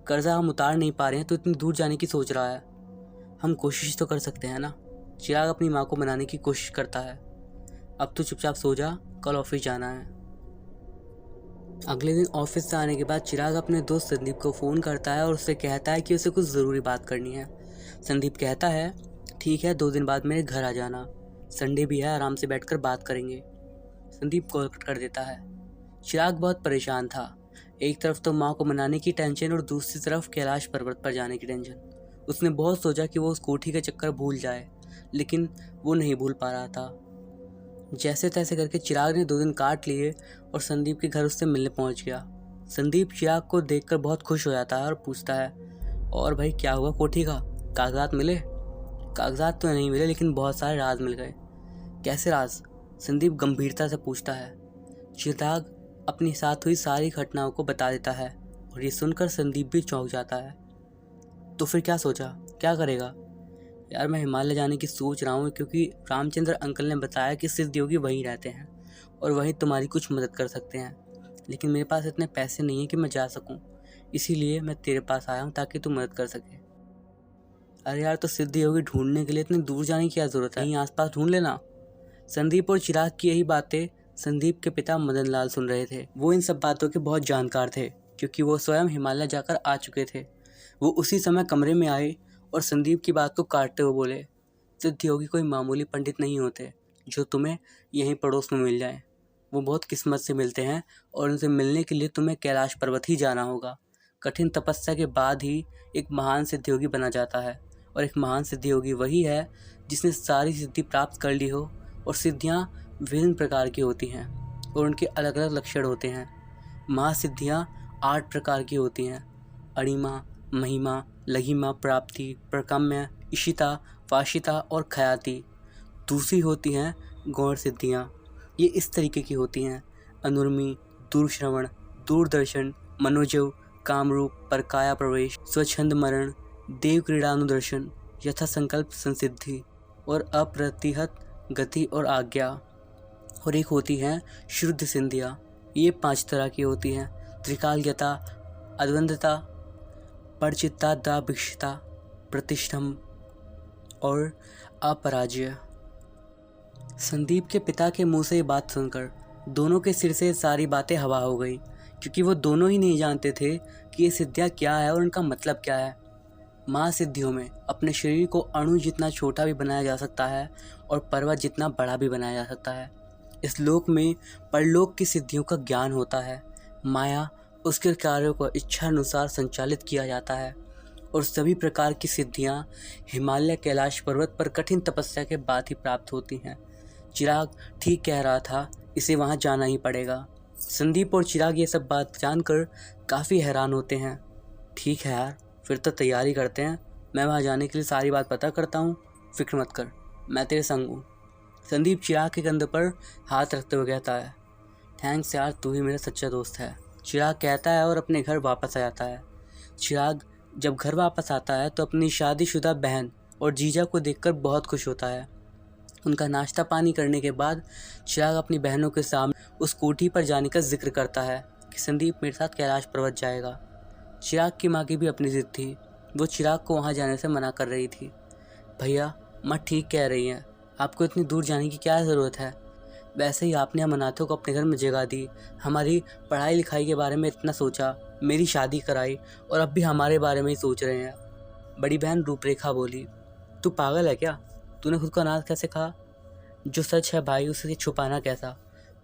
कर्जा हम उतार नहीं पा रहे हैं तो इतनी दूर जाने की सोच रहा है। हम कोशिश तो कर सकते हैं ना। चिराग अपनी माँ को मनाने की कोशिश करता है। अब तू चुपचाप सो जा, कल ऑफिस जाना है। अगले दिन ऑफिस से आने के बाद चिराग अपने दोस्त संदीप को फ़ोन करता है और उससे कहता है कि उसे कुछ ज़रूरी बात करनी है। संदीप कहता है, ठीक है, 2 दिन बाद मेरे घर आ जाना। संडे भी है, आराम से बैठकर बात करेंगे। संदीप कॉल कट कर देता है। चिराग बहुत परेशान था। एक तरफ तो माँ को मनाने की टेंशन और दूसरी तरफ कैलाश पर्वत पर जाने की टेंशन। उसने बहुत सोचा कि वो उस कोठी का चक्कर भूल जाए, लेकिन वो नहीं भूल पा रहा था। जैसे तैसे करके चिराग ने 2 दिन काट लिए और संदीप के घर उससे मिलने पहुंच गया। संदीप चिराग को देखकर बहुत खुश हो जाता है और पूछता है, और भाई क्या हुआ कोठी का? कागजात मिले? कागजात तो नहीं मिले, लेकिन बहुत सारे राज मिल गए। कैसे राज? संदीप गंभीरता से पूछता है। चिराग अपनी साथ हुई सारी घटनाओं को बता देता है और ये सुनकर संदीप भी चौंक जाता है। तो फिर क्या सोचा, क्या करेगा? यार मैं हिमालय जाने की सोच रहा हूँ, क्योंकि रामचंद्र अंकल ने बताया कि सिद्ध योगी वहीं रहते हैं और वहीं तुम्हारी कुछ मदद कर सकते हैं, लेकिन मेरे पास इतने पैसे नहीं हैं कि मैं जा सकूँ, इसीलिए मैं तेरे पास आया हूँ ताकि तू मदद कर सके। अरे यार, तो सिद्ध योगी ढूंढने के लिए इतनी दूर जाने की क्या ज़रूरत है? यहीं आसपास ढूंढ लेना। संदीप और चिराग की यही बातें संदीप के पिता मदन लाल सुन रहे थे। वो इन सब बातों के बहुत जानकार थे, क्योंकि वो स्वयं हिमालय जाकर आ चुके थे। वो उसी समय कमरे में आए और संदीप की बात को काटते हुए बोले, सिद्ध योगी कोई मामूली पंडित नहीं होते जो तुम्हें यहीं पड़ोस में मिल जाए। वो बहुत किस्मत से मिलते हैं और उनसे मिलने के लिए तुम्हें कैलाश पर्वत ही जाना होगा। कठिन तपस्या के बाद ही एक महान सिद्ध योगी बना जाता है, और एक महान सिद्ध योगी वही है जिसने सारी सिद्धि प्राप्त कर ली हो। और सिद्धियाँ विभिन्न प्रकार की होती हैं और उनके अलग अलग लक्षण होते हैं। महासिद्धियाँ 8 प्रकार की होती हैं: अणिमा, महिमा, लघिमा, प्राप्ति, प्रकाम्य, इशिता, वाशिता और खयाति। दूसरी होती हैं गौण सिद्धियाँ। ये इस तरीके की होती हैं: अनुर्मी, दूरश्रवण, दूरदर्शन, मनोजव, कामरूप, परकाया प्रवेश, स्वच्छंद मरण, देव क्रीड़ानुदर्शन, यथा संकल्प संसिद्धि और अप्रतिहत गति और आज्ञा। और एक होती हैं शुद्ध सिद्धियाँ। ये 5 तरह की होती हैं: त्रिकालयता, अद्वंदता, परचित्ता, दाभिक्षता, प्रतिष्ठम और अपराजय। संदीप के पिता के मुंह से ये बात सुनकर दोनों के सिर से सारी बातें हवा हो गई, क्योंकि वो दोनों ही नहीं जानते थे कि ये सिद्धियाँ क्या है और उनका मतलब क्या है। महासिद्धियों में अपने शरीर को अणु जितना छोटा भी बनाया जा सकता है और पर्वत जितना बड़ा भी बनाया जा सकता है। इस लोक में परलोक की सिद्धियों का ज्ञान होता है। माया उसके कार्यों को इच्छा अनुसार संचालित किया जाता है और सभी प्रकार की सिद्धियां हिमालय कैलाश पर्वत पर कठिन तपस्या के बाद ही प्राप्त होती हैं। चिराग ठीक कह रहा था, इसे वहां जाना ही पड़ेगा। संदीप और चिराग ये सब बात जानकर काफ़ी हैरान होते हैं। ठीक है यार, फिर तो तैयारी करते हैं। मैं वहाँ जाने के लिए सारी बात पता करता हूँ, फिक्र मत कर, मैं तेरे संग हूँ। संदीप चिराग के कंधे पर हाथ रखते हुए कहता है, थैंक्स यार, तू ही मेरा सच्चा दोस्त है। चिराग कहता है और अपने घर वापस आ जाता है। चिराग जब घर वापस आता है तो अपनी शादीशुदा बहन और जीजा को देखकर बहुत खुश होता है। उनका नाश्ता पानी करने के बाद चिराग अपनी बहनों के सामने उस कोठी पर जाने का जिक्र करता है कि संदीप मेरे साथ कैलाश पर्वत जाएगा। चिराग की माँ की भी अपनी जिद थी। वो चिराग को वहाँ जाने से मना कर रही थी। भैया, माँ ठीक कह रही हैं, आपको इतनी दूर जाने की क्या ज़रूरत है? वैसे ही आपने हम अनाथों को अपने घर में जगह दी, हमारी पढ़ाई लिखाई के बारे में इतना सोचा, मेरी शादी कराई और अब भी हमारे बारे में ही सोच रहे हैं। बड़ी बहन रूपरेखा बोली, तू पागल है क्या? तूने खुद को अनाथ कैसे कहा? जो सच है भाई, उसे छुपाना कैसा?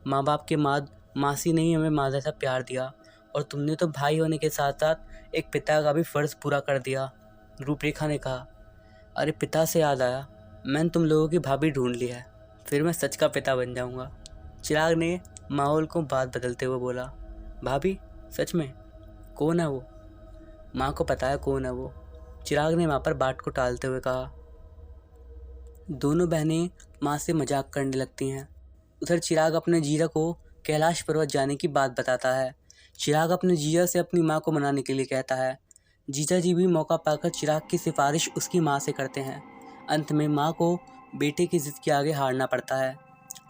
माँ बाप के मासी ने ही हमें माँ जैसा प्यार दिया और तुमने तो भाई होने के साथ साथ एक पिता का भी फ़र्ज़ पूरा कर दिया। रूपरेखा ने कहा, अरे पिता से याद आया, मैंने तुम लोगों की भाभी ढूंढ ली है, फिर मैं सच का पिता बन जाऊंगा। चिराग ने माहौल को बात बदलते हुए बोला। भाभी? सच में? कौन है वो? माँ को पता है कौन है वो, चिराग ने माँ पर बात को टालते हुए कहा। दोनों बहनें माँ से मजाक करने लगती हैं। उधर चिराग अपने जीजा को कैलाश पर्वत जाने की बात बताता है। चिराग अपने जीजा से अपनी माँ को मनाने के लिए कहता है। जीजा जी भी मौका पाकर चिराग की सिफारिश उसकी माँ से करते हैं। अंत में माँ को बेटे की जिद के आगे हारना पड़ता है।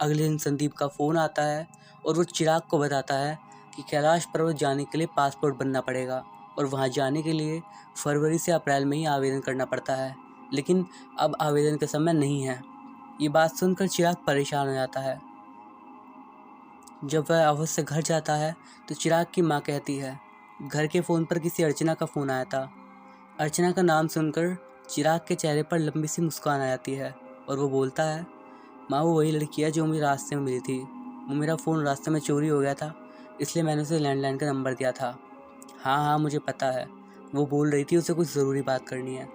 अगले दिन संदीप का फ़ोन आता है और वो चिराग को बताता है कि कैलाश पर्वत जाने के लिए पासपोर्ट बनना पड़ेगा और वहाँ जाने के लिए फरवरी से अप्रैल में ही आवेदन करना पड़ता है, लेकिन अब आवेदन का समय नहीं है। ये बात सुनकर चिराग परेशान हो जाता है। जब वह ऑफिस से घर जाता है तो चिराग की माँ कहती है, घर के फ़ोन पर किसी अर्चना का फ़ोन आया था। अर्चना का नाम सुनकर चिराग के चेहरे पर लंबी सी मुस्कान आ जाती है और वो बोलता है, माँ वो वही लड़की है जो मुझे रास्ते में मिली थी। वो मेरा फ़ोन रास्ते में चोरी हो गया था, इसलिए मैंने उसे लैंडलाइन का नंबर दिया था। हाँ हाँ मुझे पता है, वो बोल रही थी उसे कुछ ज़रूरी बात करनी है।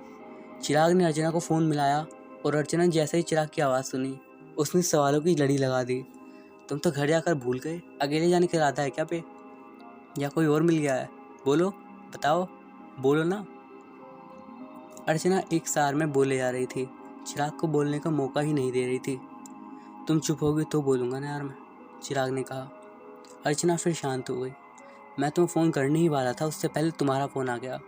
चिराग ने अर्चना को फ़ोन मिलाया और अर्चना जैसे ही चिराग की आवाज़ सुनी उसने सवालों की लड़ी लगा दी। तुम तो घर जाकर भूल गए, अकेले जाने का इरादा है क्या पे, या कोई और मिल गया है? बोलो, बताओ, बोलो ना। अर्चना एक सार में बोले जा रही थी, चिराग को बोलने का मौका ही नहीं दे रही थी। तुम चुप होगी तो बोलूँगा ना यार मैं, चिराग ने कहा। अर्चना फिर शांत हो गई। मैं तुम्हें फ़ोन करने ही वाला था, उससे पहले तुम्हारा फ़ोन आ गया।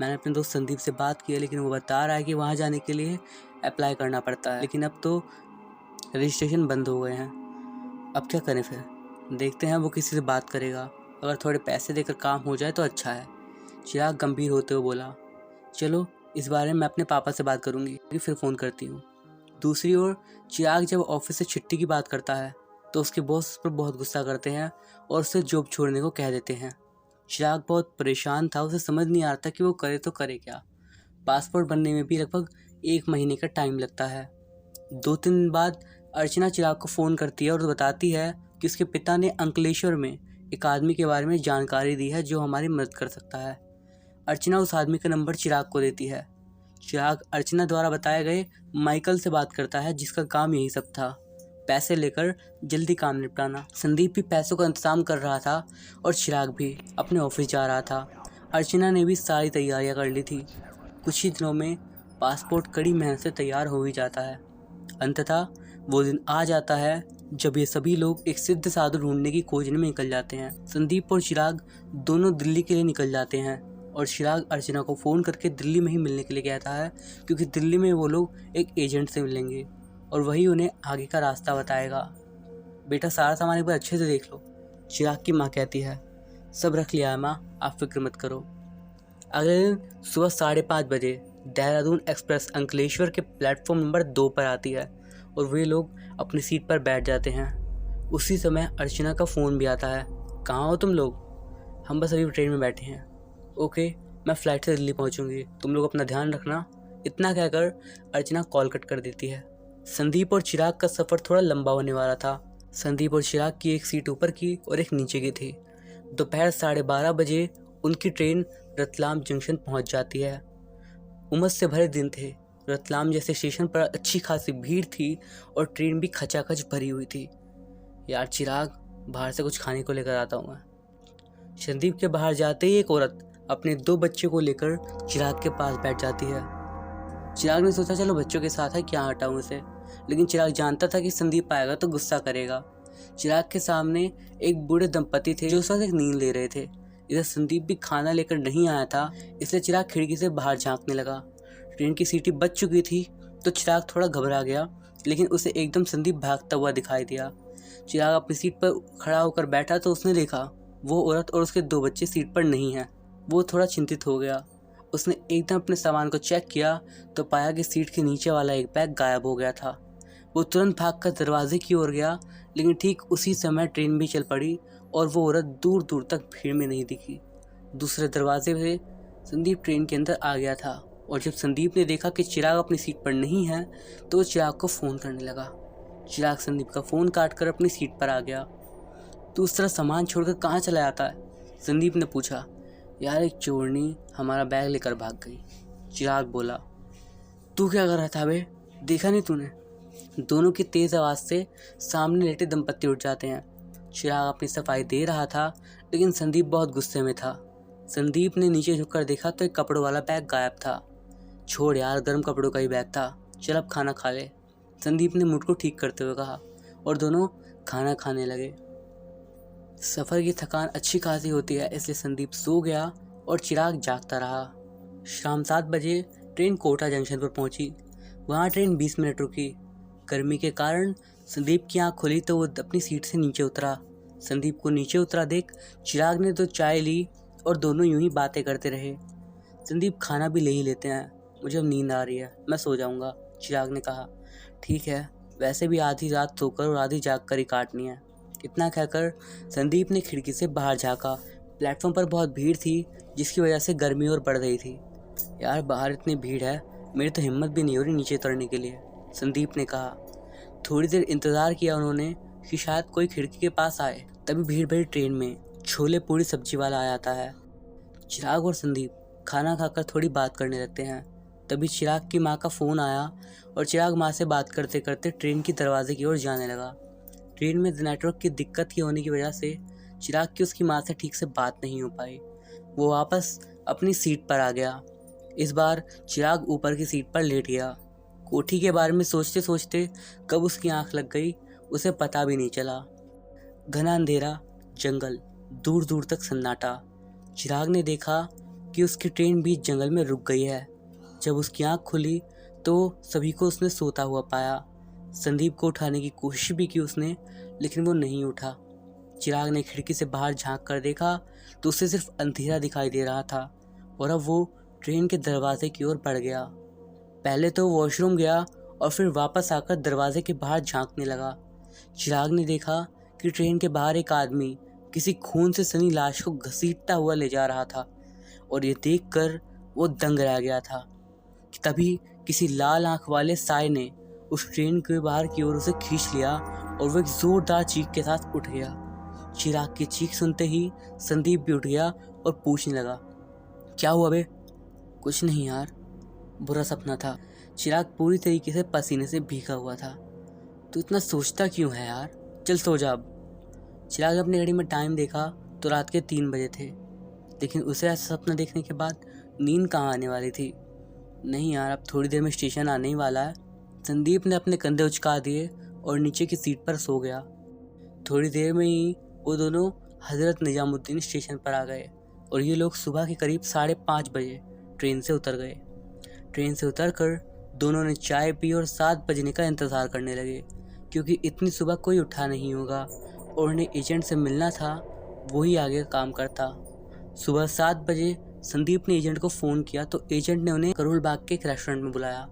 मैंने अपने दोस्त संदीप से बात की है, लेकिन वो बता रहा है कि वहाँ जाने के लिए अप्लाई करना पड़ता है, लेकिन अब तो रजिस्ट्रेशन बंद हो गए हैं। अब क्या करें फिर? देखते हैं वो किसी से बात करेगा, अगर थोड़े पैसे देकर काम हो जाए तो अच्छा है। चिराग गंभीर होते हुए बोला। चलो इस बारे में मैं अपने पापा से बात करूँगी, फिर फ़ोन करती हूँ। दूसरी ओर चिराग जब ऑफिस से छुट्टी की बात करता है तो उसके बॉस उस पर बहुत गुस्सा करते हैं और उसे जॉब छोड़ने को कह देते हैं। चिराग बहुत परेशान था, उसे समझ नहीं आता कि वो करे तो करे क्या। पासपोर्ट बनने में भी लगभग 1 महीने का टाइम लगता है। 2-3 दिन बाद अर्चना चिराग को फ़ोन करती है और बताती है कि उसके पिता ने अंकलेश्वर में एक आदमी के बारे में जानकारी दी है जो हमारी मदद कर सकता है। अर्चना उस आदमी का नंबर चिराग को देती है। चिराग अर्चना द्वारा बताए गए माइकल से बात करता है, जिसका काम यही सब था, पैसे लेकर जल्दी काम निपटाना। संदीप भी पैसों का इंतजाम कर रहा था और चिराग भी अपने ऑफिस जा रहा था। अर्चना ने भी सारी तैयारियां कर ली थी। कुछ ही दिनों में पासपोर्ट कड़ी मेहनत से तैयार हो ही जाता है। अंततः वो दिन आ जाता है जब ये सभी लोग एक सिद्ध साधु ढूंढने की खोज में निकल जाते हैं। संदीप और चिराग दोनों दिल्ली के लिए निकल जाते हैं और चिराग अर्चना को फ़ोन करके दिल्ली में ही मिलने के लिए कहता है, क्योंकि दिल्ली में वो लोग एक एजेंट से मिलेंगे और वही उन्हें आगे का रास्ता बताएगा। बेटा सारा सामान एक बार अच्छे से देख लो, चिराग की माँ कहती है। सब रख लिया है माँ, आप फिक्र मत करो। अगले दिन सुबह 5:30 बजे देहरादून एक्सप्रेस अंकलेश्वर के प्लेटफॉर्म नंबर 2 पर आती है और वे लोग अपनी सीट पर बैठ जाते हैं। उसी समय अर्चना का फ़ोन भी आता है। कहाँ हो तुम लोग? हम बस अभी ट्रेन में बैठे हैं। ओके, मैं फ़्लाइट से दिल्ली पहुंचूंगी, तुम लोग अपना ध्यान रखना। इतना कहकर अर्चना कॉल कट कर देती है। संदीप और चिराग का सफ़र थोड़ा लंबा होने वाला था। संदीप और चिराग की एक सीट ऊपर की और एक नीचे की थी। दोपहर 12:30 बजे उनकी ट्रेन रतलाम जंक्शन पहुंच जाती है। उमस से भरे दिन थे। रतलाम जैसे स्टेशन पर अच्छी खासी भीड़ थी और ट्रेन भी खचाखच भरी हुई थी। यार चिराग, बाहर से कुछ खाने को लेकर आता हूँ मैं। संदीप के बाहर जाते ही एक औरत अपने 2 बच्चे को लेकर चिराग के पास बैठ जाती है। चिराग ने सोचा चलो बच्चों के साथ है, क्या हटाऊं इसे, लेकिन चिराग जानता था कि संदीप आएगा तो गुस्सा करेगा। चिराग के सामने एक बूढ़े दंपति थे जो उस वक्त एक नींद ले रहे थे। इधर संदीप भी खाना लेकर नहीं आया था, इसलिए चिराग खिड़की से बाहर झांकने लगा। ट्रेन की सीटें बच चुकी थी तो चिराग थोड़ा घबरा गया, लेकिन उसे एकदम संदीप भागता हुआ दिखाई दिया। चिराग अपनी सीट पर खड़ा होकर बैठा तो उसने देखा वो औरत और उसके 2 बच्चे सीट पर नहीं हैं। वो थोड़ा चिंतित हो गया। उसने एकदम अपने सामान को चेक किया तो पाया कि सीट के नीचे वाला एक बैग गायब हो गया था। वो तुरंत भागकर दरवाजे की ओर गया, लेकिन ठीक उसी समय ट्रेन भी चल पड़ी और वो औरत दूर दूर तक भीड़ में नहीं दिखी। दूसरे दरवाजे से संदीप ट्रेन के अंदर आ गया था और जब संदीप ने देखा कि चिराग अपनी सीट पर नहीं है तो वो चिराग को फ़ोन करने लगा। चिराग संदीप का फ़ोन काटकर अपनी सीट पर आ गया। तू उस तरह सामान छोड़कर कहाँ चला जाता है? संदीप ने पूछा। यार एक चोरनी हमारा बैग लेकर भाग गई, चिराग बोला। तू क्या कर रहा था बे? देखा नहीं तूने? दोनों की तेज़ आवाज़ से सामने लेटे दंपत्ति उठ जाते हैं। चिराग अपनी सफाई दे रहा था, लेकिन संदीप बहुत गुस्से में था। संदीप ने नीचे झुककर देखा तो एक कपड़ों वाला बैग गायब था। छोड़ यार, गर्म कपड़ों का ही बैग था, चल अब खाना खा ले, संदीप ने मूड को ठीक करते हुए कहा, और दोनों खाना खाने लगे। सफ़र की थकान अच्छी खासी होती है, इसलिए संदीप सो गया और चिराग जागता रहा। शाम 7 बजे ट्रेन कोटा जंक्शन पर पहुंची। वहां ट्रेन 20 मिनट रुकी। गर्मी के कारण संदीप की आंख खुली तो वो अपनी सीट से नीचे उतरा। संदीप को नीचे उतरा देख चिराग ने तो चाय ली और दोनों यूं ही बातें करते रहे। संदीप, खाना भी ले ही लेते हैं, मुझे अब नींद आ रही है, मैं सो जाऊंगा, चिराग ने कहा। ठीक है, वैसे भी आधी रात सोकर और आधी जाग कर ही काटनी है। इतना कहकर संदीप ने खिड़की से बाहर झाँका। प्लेटफॉर्म पर बहुत भीड़ थी, जिसकी वजह से गर्मी और बढ़ गई थी। यार, बाहर इतनी भीड़ है, मेरी तो हिम्मत भी नहीं हो रही नीचे उतरने के लिए, संदीप ने कहा। थोड़ी देर इंतज़ार किया उन्होंने कि शायद कोई खिड़की के पास आए। तभी भीड़ भरी ट्रेन में छोले पूड़ी सब्जी वाला आ जाता है। चिराग और संदीप खाना खाकर थोड़ी बात करने लगते हैं। तभी चिराग की माँ का फ़ोन आया और चिराग माँ से बात करते करते ट्रेन की दरवाजे की ओर जाने लगा। ट्रेन में नेटवर्क की दिक्कत की होने की वजह से चिराग की उसकी माँ से ठीक से बात नहीं हो पाई। वो वापस अपनी सीट पर आ गया। इस बार चिराग ऊपर की सीट पर लेट गया। कोठी के बारे में सोचते सोचते कब उसकी आंख लग गई उसे पता भी नहीं चला। घना अंधेरा, जंगल, दूर दूर तक सन्नाटा। चिराग ने देखा कि उसकी ट्रेन भी जंगल में रुक गई है। जब उसकी आंख खुली तो सभी को उसने सोता हुआ पाया। संदीप को उठाने की कोशिश भी की उसने, लेकिन वो नहीं उठा। चिराग ने खिड़की से बाहर झांक कर देखा तो उसे सिर्फ अंधेरा दिखाई दे रहा था और अब वो ट्रेन के दरवाजे की ओर बढ़ गया। पहले तो वॉशरूम गया और फिर वापस आकर दरवाजे के बाहर झांकने लगा। चिराग ने देखा कि ट्रेन के बाहर एक आदमी किसी खून से सनी लाश को घसीटता हुआ ले जा रहा था और ये देखकर वो दंग रह गया था। तभी किसी लाल आंख वाले साय ने उस ट्रेन के बाहर की ओर उसे खींच लिया और वो एक जोरदार चीख के साथ उठ गया। चिराग की चीख सुनते ही संदीप भी उठ गया और पूछने लगा, क्या हुआ बे? कुछ नहीं यार, बुरा सपना था। चिराग पूरी तरीके से पसीने से भीगा हुआ था। तू इतना सोचता क्यों है यार, चल सो जा अब। चिराग ने अपनी घड़ी में टाइम देखा तो रात के 3 बजे थे, लेकिन उसे ऐसा सपना देखने के बाद नींद कहाँ आने वाली थी। नहीं यार, अब थोड़ी देर में स्टेशन आने ही वाला है। संदीप ने अपने कंधे उचका दिए और नीचे की सीट पर सो गया। थोड़ी देर में ही वो दोनों हज़रत निजामुद्दीन स्टेशन पर आ गए और ये लोग सुबह के करीब 5:30 बजे ट्रेन से उतर गए। ट्रेन से उतरकर दोनों ने चाय पी और 7 बजने का इंतज़ार करने लगे, क्योंकि इतनी सुबह कोई उठा नहीं होगा और उन्हें एजेंट से मिलना था, वही आगे काम करता। सुबह 7 बजे संदीप ने एजेंट को फ़ोन किया तो एजेंट ने उन्हें करोल बाग के एक रेस्टोरेंट में बुलाया।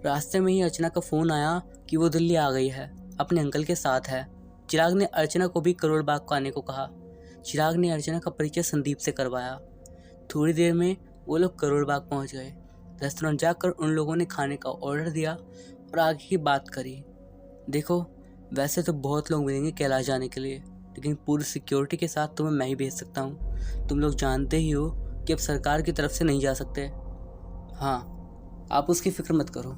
रास्ते में ही अर्चना का फ़ोन आया कि वो दिल्ली आ गई है, अपने अंकल के साथ है। चिराग ने अर्चना को भी करोल बाग को आने को कहा। चिराग ने अर्चना का परिचय संदीप से करवाया। थोड़ी देर में वो लोग करोल बाग पहुँच गए। रेस्टोरेंट जाकर उन लोगों ने खाने का ऑर्डर दिया और आगे की बात करी। देखो, वैसे तो बहुत लोग मिलेंगे कैलाश जाने के लिए, लेकिन पूरी सिक्योरिटी के साथ तुम्हें मैं ही भेज सकता हूँ। तुम लोग जानते ही हो कि अब सरकार की तरफ से नहीं जा सकते। हाँ, आप उसकी फ़िक्र मत करो।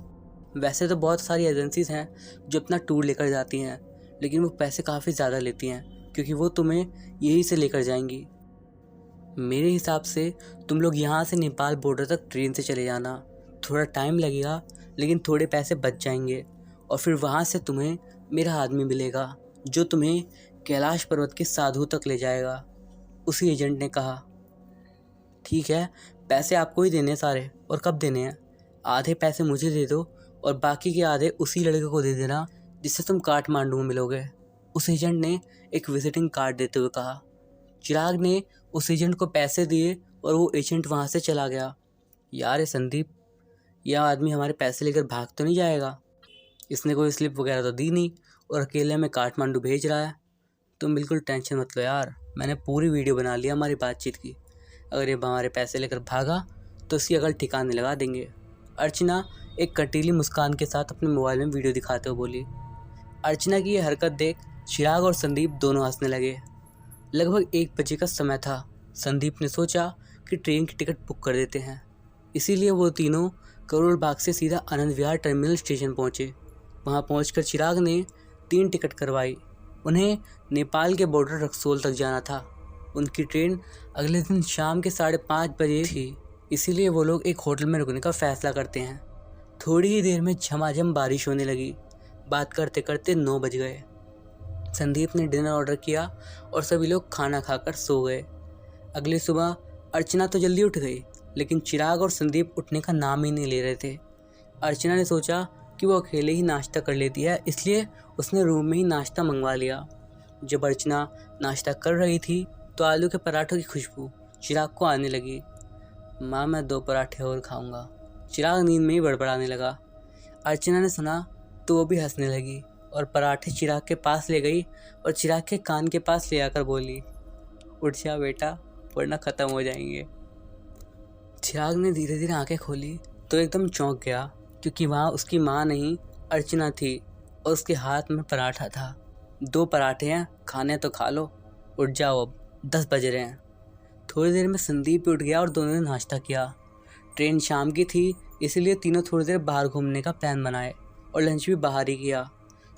वैसे तो बहुत सारी एजेंसीज़ हैं जो अपना टूर लेकर जाती हैं, लेकिन वो पैसे काफ़ी ज़्यादा लेती हैं, क्योंकि वो तुम्हें यहीं से लेकर जाएंगी। मेरे हिसाब से तुम लोग यहाँ से नेपाल बॉर्डर तक ट्रेन से चले जाना। थोड़ा टाइम लगेगा, लेकिन थोड़े पैसे बच जाएंगे और फिर वहाँ से तुम्हें मेरा आदमी मिलेगा जो तुम्हें कैलाश पर्वत के साधु तक ले जाएगा, उसी एजेंट ने कहा। ठीक है, पैसे आपको ही देने सारे, और कब देने हैं? आधे पैसे मुझे दे दो और बाकी के आधे उसी लड़के को दे देना जिससे तुम काठमांडू में मिलोगे, उस एजेंट ने एक विजिटिंग कार्ड देते हुए कहा। चिराग ने उस एजेंट को पैसे दिए और वो एजेंट वहाँ से चला गया। यार, ये संदीप, यह आदमी हमारे पैसे लेकर भाग तो नहीं जाएगा? इसने कोई स्लिप वगैरह तो दी नहीं और अकेले में काठमांडू भेज रहा है। तुम बिल्कुल टेंशन मत लो यार, मैंने पूरी वीडियो बना लिया हमारी बातचीत की। अगर ये हमारे पैसे लेकर भागा तो इसकी अकल ठिकाने लगा देंगे। अर्चना एक कटीली मुस्कान के साथ अपने मोबाइल में वीडियो दिखाते हुए बोली। अर्चना की यह हरकत देख चिराग और संदीप दोनों हंसने लगे। लगभग 1 बजे का समय था। संदीप ने सोचा कि ट्रेन की टिकट बुक कर देते हैं, इसीलिए वो तीनों करोल बाग से सीधा आनंद विहार टर्मिनल स्टेशन पहुँचे। वहाँ पहुँचकर चिराग ने 3 टिकट करवाई। उन्हें नेपाल के बॉर्डर रक्सौल तक जाना था। उनकी ट्रेन अगले दिन शाम के 5:30 बजे थी, इसीलिए वो लोग एक होटल में रुकने का फैसला करते हैं। थोड़ी ही देर में झमाझम बारिश होने लगी। बात करते करते 9 बज गए। संदीप ने डिनर ऑर्डर किया और सभी लोग खाना खाकर सो गए। अगली सुबह अर्चना तो जल्दी उठ गई, लेकिन चिराग और संदीप उठने का नाम ही नहीं ले रहे थे। अर्चना ने सोचा कि वो अकेले ही नाश्ता कर लेती है, इसलिए उसने रूम में ही नाश्ता मंगवा लिया। जब अर्चना नाश्ता कर रही थी तो आलू के पराठों की खुशबू चिराग को आने लगी। माँ, मैं 2 पराठे और खाऊंगा। चिराग नींद में ही बड़बड़ाने लगा। अर्चना ने सुना तो वो भी हंसने लगी और पराठे चिराग के पास ले गई और चिराग के कान के पास ले आकर बोली, उठ जा बेटा, वरना ख़त्म हो जाएंगे। चिराग ने धीरे धीरे आंखें खोली तो एकदम चौंक गया, क्योंकि वहाँ उसकी माँ नहीं अर्चना थी और उसके हाथ में पराठा था। 2 पराठे हैं, खाने तो खा लो, उठ जाओ, अब 10 बज रहे हैं। थोड़ी देर में संदीप भी उठ गया और दोनों ने नाश्ता किया। ट्रेन शाम की थी, इसलिए तीनों थोड़ी देर बाहर घूमने का प्लान बनाए और लंच भी बाहर ही किया।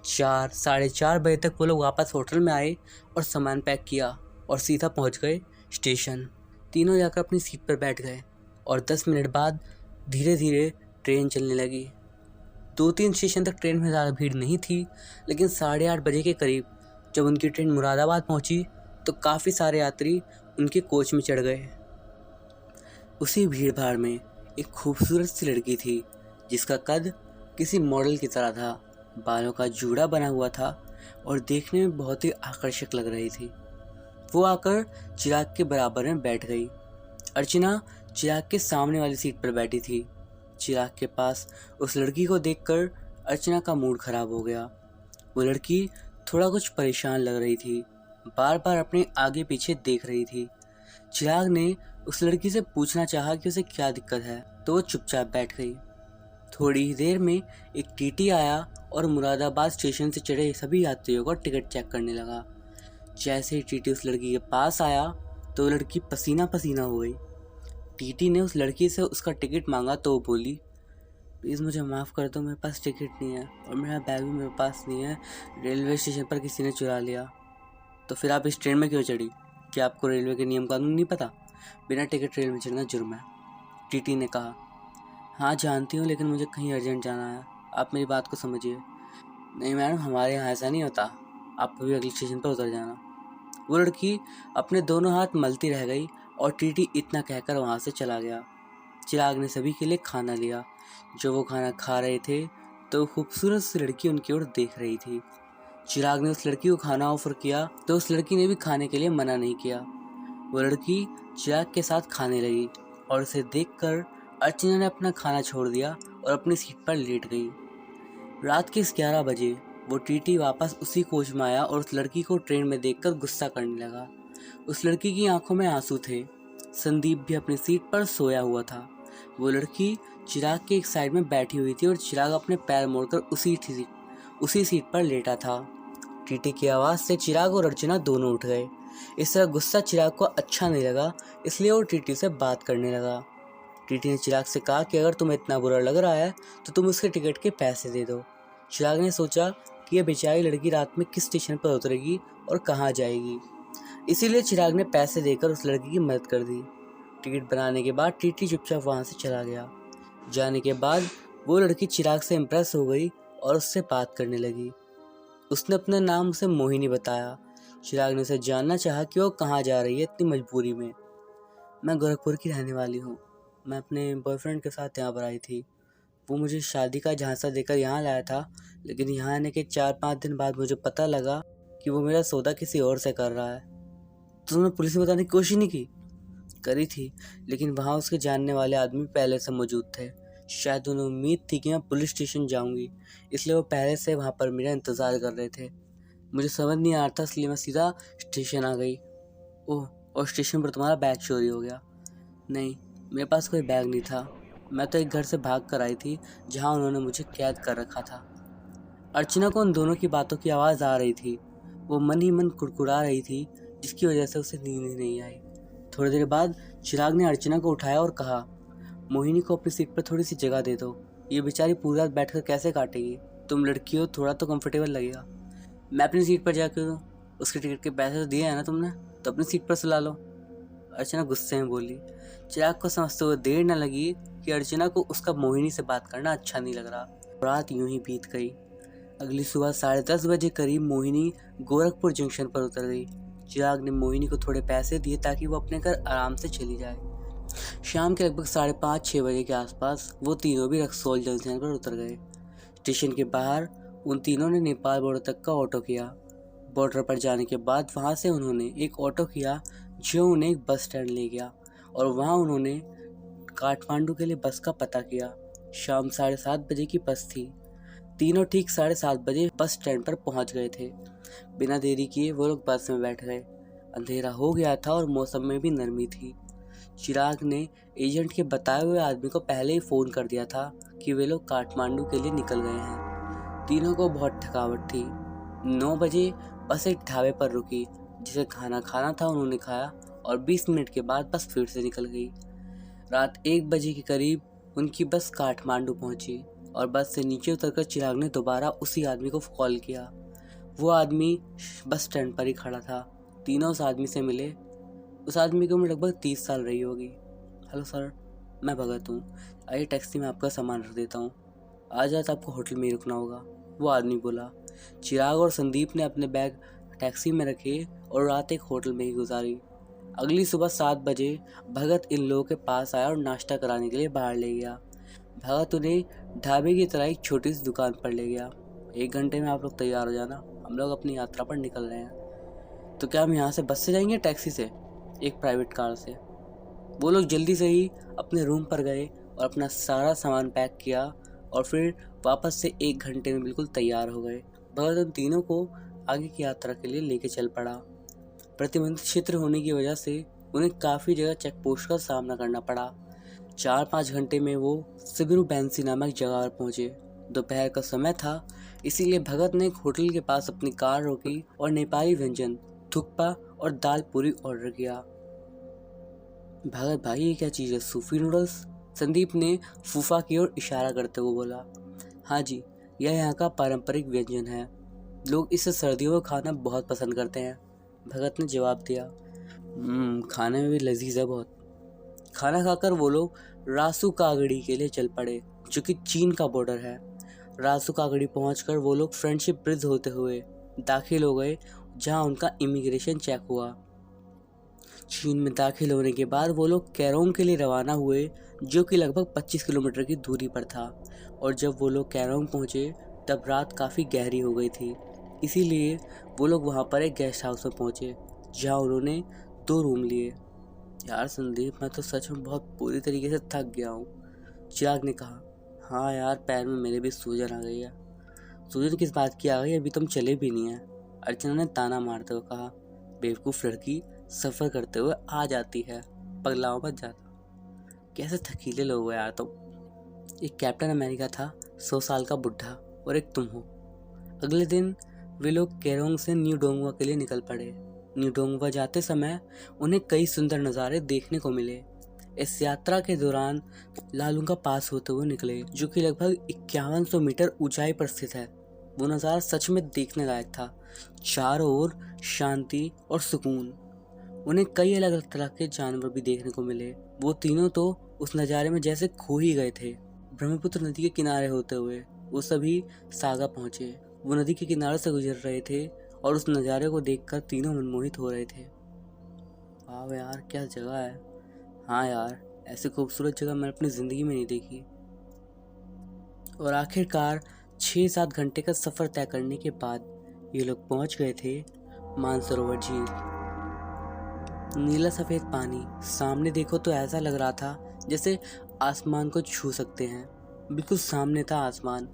4 साढ़े 4 बजे तक वो लोग वापस होटल में आए और सामान पैक किया और सीधा पहुंच गए स्टेशन। तीनों जाकर अपनी सीट पर बैठ गए और 10 मिनट बाद धीरे धीरे ट्रेन चलने लगी। 2-3 स्टेशन तक ट्रेन में ज़्यादा भीड़ नहीं थी, लेकिन 8:30 बजे के करीब जब उनकी ट्रेन मुरादाबाद पहुंची तो काफ़ी सारे यात्री उनके कोच में चढ़ गए। उसी भीड़ भाड़ में एक खूबसूरत सी लड़की थी, जिसका कद किसी मॉडल की तरह था। बालों का जूड़ा बना हुआ था और देखने में बहुत ही आकर्षक लग रही थी। वो आकर चिराग के बराबर में बैठ गई। अर्चना चिराग के सामने वाली सीट पर बैठी थी। चिराग के पास उस लड़की को देखकर अर्चना का मूड खराब हो गया। वो लड़की थोड़ा कुछ परेशान लग रही थी, बार बार अपने आगे पीछे देख रही थी। चिराग ने उस लड़की से पूछना चाहा कि उसे क्या दिक्कत है, तो वो चुपचाप बैठ गई। थोड़ी ही देर में एक टीटी आया और मुरादाबाद स्टेशन से चढ़े सभी यात्रियों का टिकट चेक करने लगा। जैसे ही टीटी उस लड़की के पास आया तो वो लड़की पसीना पसीना हो गई। टीटी ने उस लड़की से उसका टिकट मांगा तो वो बोली, प्लीज़ मुझे माफ़ कर दो, मेरे पास टिकट नहीं है और मेरा बैग भी मेरे पास नहीं है, रेलवे स्टेशन पर किसी ने चुरा लिया। तो फिर आप इस ट्रेन में क्यों चढ़ी? क्या आपको रेलवे के नियम कानून नहीं पता? बिना टिकट ट्रेन में चढ़ना जुर्म है। टीटी ने कहा, हाँ जानती हूँ, लेकिन मुझे कहीं अर्जेंट जाना है, आप मेरी बात को समझिए। नहीं मैडम, हमारे यहाँ ऐसा नहीं होता, आपको भी अगले स्टेशन पर उतर जाना। वो लड़की अपने दोनों हाथ मलती रह गई और टीटी इतना कहकर वहाँ से चला गया। चिराग ने सभी के लिए खाना लिया। जो वो खाना खा रहे थे तो खूबसूरत सी लड़की उनकी ओर देख रही थी। चिराग ने उस लड़की को खाना ऑफर किया तो उस लड़की ने भी खाने के लिए मना नहीं किया। वो लड़की चिराग के साथ खाने लगी और उसे देखकर अर्चना ने अपना खाना छोड़ दिया और अपनी सीट पर लेट गई। रात के 11 बजे वो टीटी वापस उसी कोच में आया और उस लड़की को ट्रेन में देखकर गुस्सा करने लगा। उस लड़की की आंखों में आंसू थे। संदीप भी अपनी सीट पर सोया हुआ था। वो लड़की चिराग के एक साइड में बैठी हुई थी और चिराग अपने पैर मोड़कर उसी सीट पर लेटा था। टीटी की आवाज़ से चिराग और अर्चना दोनों उठ गए। इस तरह गुस्सा चिराग को अच्छा नहीं लगा, इसलिए वो टीटी से बात करने लगा। टीटी ने चिराग से कहा कि अगर तुम्हें इतना बुरा लग रहा है तो तुम उसके टिकट के पैसे दे दो। चिराग ने सोचा कि यह बेचारी लड़की रात में किस स्टेशन पर उतरेगी और कहाँ जाएगी, इसीलिए चिराग ने पैसे देकर उस लड़की की मदद कर दी। टिकट बनाने के बाद टीटी चुपचाप वहाँ से चला गया। जाने के बाद वो लड़की चिराग से इम्प्रेस हो गई और उससे बात करने लगी। उसने अपना नाम उसे मोहिनी बताया। चिराग ने उसे जानना चाहा कि वो कहाँ जा रही है इतनी मजबूरी में। मैं गोरखपुर की रहने वाली हूँ, मैं अपने बॉयफ्रेंड के साथ यहाँ पर आई थी। वो मुझे शादी का झांसा देकर यहाँ लाया था, लेकिन यहाँ आने के 4-5 दिन बाद मुझे पता लगा कि वो मेरा सौदा किसी और से कर रहा है। तो तुमने पुलिस में बताने की कोशिश नहीं की? करी थी, लेकिन वहाँ उसके जानने वाले आदमी पहले से मौजूद थे। शायद उन्हें उम्मीद थी कि मैं पुलिस स्टेशन जाऊँगी, इसलिए वो पहले से वहाँ पर मेरा इंतज़ार कर रहे थे। मुझे समझ नहीं आ रहा था, इसलिए मैं सीधा स्टेशन आ गई। ओह, और स्टेशन पर तुम्हारा बैग चोरी हो गया? नहीं, मेरे पास कोई बैग नहीं था। मैं तो एक घर से भाग कर आई थी जहाँ उन्होंने मुझे कैद कर रखा था। अर्चना को उन दोनों की बातों की आवाज़ आ रही थी। वो मन ही मन कुड़कुड़ा रही थी, जिसकी वजह से उसे नींद ही नहीं आई। थोड़ी देर बाद चिराग ने अर्चना को उठाया और कहा, मोहिनी को अपनी सीट पर थोड़ी सी जगह दे दो, ये बेचारी पूरी रात बैठकर कैसे काटेगी। तुम लड़की हो, थोड़ा तो कंफर्टेबल लगेगा। मैं अपनी सीट पर जाकर दूँ? उसके टिकट के पैसे तो दिए हैं ना तुमने, तो अपनी सीट पर सुला लो। अर्चना गुस्से में बोली। चिराग को समझते हुए देर न लगी कि अर्चना को उसका मोहिनी से बात करना अच्छा नहीं लग रहा। रात यूं ही बीत गई। अगली सुबह 10:30 बजे करीब मोहिनी गोरखपुर जंक्शन पर उतर गई। चिराग ने मोहिनी को थोड़े पैसे दिए ताकि वो अपने घर आराम से चली जाए। शाम के लगभग 5:30-6 बजे के आसपास वो तीनों भी रक्सौल जंक्शन पर उतर गए। स्टेशन के बाहर उन तीनों ने नेपाल बॉर्डर तक का ऑटो किया। बॉर्डर पर जाने के बाद वहाँ से उन्होंने एक ऑटो किया जो उन्हें एक बस स्टैंड ले गया और वहाँ उन्होंने काठमांडू के लिए बस का पता किया। शाम 7:30 बजे की बस थी। तीनों ठीक 7:30 बजे बस स्टैंड पर पहुँच गए थे। बिना देरी किए वो लोग बस में बैठ गए। अंधेरा हो गया था और मौसम में भी नरमी थी। चिराग ने एजेंट के बताए हुए आदमी को पहले ही फ़ोन कर दिया था कि वे लोग काठमांडू के लिए निकल गए हैं। तीनों को बहुत थकावट थी। 9 बजे बस एक ढाबे पर रुकी। जिसे खाना खाना था उन्होंने खाया और 20 मिनट के बाद बस फिर से निकल गई। रात 1 बजे के करीब उनकी बस काठमांडू पहुंची और बस से नीचे उतरकर चिराग ने दोबारा उसी आदमी को कॉल किया। वो आदमी बस स्टैंड पर ही खड़ा था। तीनों उस आदमी से मिले। उस आदमी की उम्र लगभग 30 साल रही होगी। हेलो सर, मैं भगत हूँ, आइए टैक्सी में आपका सामान रख देता हूँ। आज रात आपको होटल में ही रुकना होगा, वो आदमी बोला। चिराग और संदीप ने अपने बैग टैक्सी में रखे और रात एक होटल में ही गुजारी। अगली सुबह 7 बजे भगत इन लोगों के पास आया और नाश्ता कराने के लिए बाहर ले गया। भगत उन्हें ढाबे की तरह एक छोटी सी दुकान पर ले गया। 1 घंटे में आप लोग तैयार हो जाना, हम लोग अपनी यात्रा पर निकल रहे हैं। तो क्या हम यहाँ से बस से जाएंगे टैक्सी से? एक प्राइवेट कार से। वो लोग जल्दी से ही अपने रूम पर गए और अपना सारा सामान पैक किया और फिर वापस से 1 घंटे में बिल्कुल तैयार हो गए। भगत उन तीनों को आगे की यात्रा के लिए लेके चल पड़ा। प्रतिबंधित क्षेत्र होने की वजह से उन्हें काफ़ी जगह चेक पोस्ट का सामना करना पड़ा। 4-5 घंटे में वो सिबिरू बैंसी नामक जगह पर पहुँचे। दोपहर का समय था, इसीलिए भगत ने एक होटल के पास अपनी कार रोकी और नेपाली व्यंजन थुक्पा और दाल पूरी ऑर्डर किया। भगत भाई, ये क्या चीज़ है? सूफी नूडल्स? संदीप ने फूफा की ओर इशारा करते हुए बोला। हाँ जी, यह यहाँ का पारंपरिक व्यंजन है, लोग इसे सर्दियों में खाना बहुत पसंद करते हैं, भगत ने जवाब दिया। खाने में भी लजीज है बहुत। खाना खाकर वो लोग रासू कागड़ी के लिए चल पड़े, जो कि चीन का बॉर्डर है। रासू कागड़ी पहुंचकर वो लोग फ्रेंडशिप ब्रिज होते हुए दाखिल हो गए, जहां उनका इमिग्रेशन चेक हुआ। चीन में दाखिल होने के बाद वो लोग कैरोंग के लिए रवाना हुए, जो कि लगभग 25 किलोमीटर की दूरी पर था। और जब वो लोग कैरोंग पहुंचे तब रात काफ़ी गहरी हो गई थी, इसीलिए वो लोग वहां पर एक गेस्ट हाउस में पहुंचे, जहां उन्होंने 2 रूम लिए। यार संदीप, मैं तो सच में बहुत बुरी तरीके से थक गया हूँ, चिराग ने कहा। हाँ यार, पैर में मेरे भी सूजन आ गई है। सूजन किस बात की आ गई? अभी तुम चले भी नहीं है, अर्चना ने ताना मारते हुए कहा। बेवकूफ़ लड़की, सफ़र करते हुए आ जाती है, पगलाओ मत जाता। कैसे थकीले लोग हो यार तुम। एक कैप्टन अमेरिका था, 100 साल का बुढ़ा, और एक तुम हो। अगले दिन वे लोग केरोंग से न्यू डोंगवा के लिए निकल पड़े। न्यू डोंगवा जाते समय उन्हें कई सुंदर नज़ारे देखने को मिले। इस यात्रा के दौरान लालुंगा पास होते हुए निकले, जो कि लगभग 5100 मीटर ऊंचाई पर स्थित है। वो नज़ारा सच में देखने लायक था। चारों ओर शांति और सुकून। उन्हें कई अलग अलग तरह के जानवर भी देखने को मिले। वो तीनों तो उस नज़ारे में जैसे खो ही गए थे। ब्रह्मपुत्र नदी के किनारे होते हुए वो सभी सागा पहुंचे। वो नदी के किनारे से गुजर रहे थे और उस नज़ारे को देखकर तीनों मनमोहित हो रहे थे। वाह यार, क्या जगह है। हाँ यार, ऐसी खूबसूरत जगह मैंने अपनी ज़िंदगी में नहीं देखी। और आखिरकार 6-7 घंटे का सफ़र तय करने के बाद ये लोग पहुंच गए थे मानसरोवर झील। नीला सफ़ेद पानी, सामने देखो तो ऐसा लग रहा था जैसे आसमान को छू सकते हैं। बिल्कुल सामने था आसमान,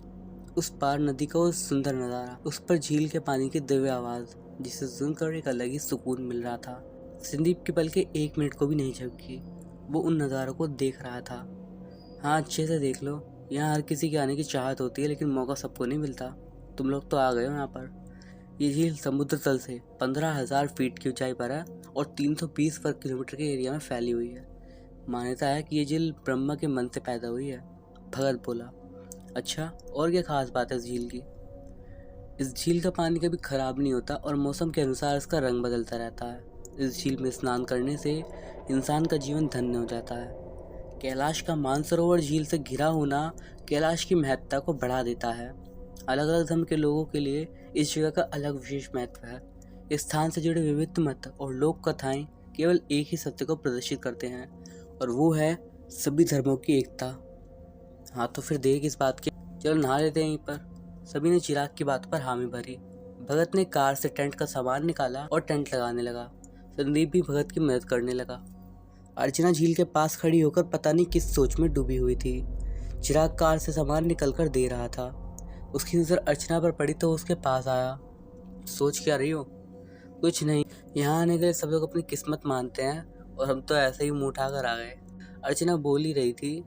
उस पार नदी का वो सुंदर नज़ारा, उस पर झील के पानी की दिव्य आवाज़, जिसे सुनकर एक अलग ही सुकून मिल रहा था। संदीप की पलकें 1 मिनट को भी नहीं झपकी। वो उन नज़ारों को देख रहा था। हाँ, अच्छे से देख लो, यहाँ हर किसी के आने की चाहत होती है, लेकिन मौका सबको नहीं मिलता। तुम लोग तो आ गए हो यहाँ पर। ये झील समुद्र तल से 15,000 फीट की ऊंचाई पर है और 320 वर्ग किलोमीटर के एरिया में फैली हुई है। मान्यता है कि ये झील ब्रह्मा के मन से पैदा हुई है। भगत बोला, अच्छा, और क्या खास बात है इस झील की? इस झील का पानी कभी खराब नहीं होता और मौसम के अनुसार इसका रंग बदलता रहता है। इस झील में स्नान करने से इंसान का जीवन धन्य हो जाता है। कैलाश का मानसरोवर झील से घिरा होना कैलाश की महत्ता को बढ़ा देता है। अलग अलग धर्म के लोगों के लिए इस जगह का अलग विशेष महत्व है। इस स्थान से जुड़े विविध मत और लोक कथाएं केवल एक ही सत्य को प्रदर्शित करते हैं, और वो है सभी धर्मों की एकता। हाँ तो फिर देर किस बात की, चलो नहा लेते हैं यहीं पर। सभी ने चिराग की बात पर हामी भरी। भगत ने कार से टेंट का सामान निकाला और टेंट लगाने लगा। संदीप भी भगत की मदद करने लगा। अर्चना झील के पास खड़ी होकर पता नहीं किस सोच में डूबी हुई थी। चिराग कार से सामान निकल कर दे रहा था। उसकी नज़र अर्चना पर पड़ी तो उसके पास आया। सोच क्या रही हो? कुछ नहीं, यहाँ आने के लिए सब लोग अपनी किस्मत मानते हैं और हम तो ऐसे ही मुँह उठाकर आ गए। अर्चना बोल ही रही थी,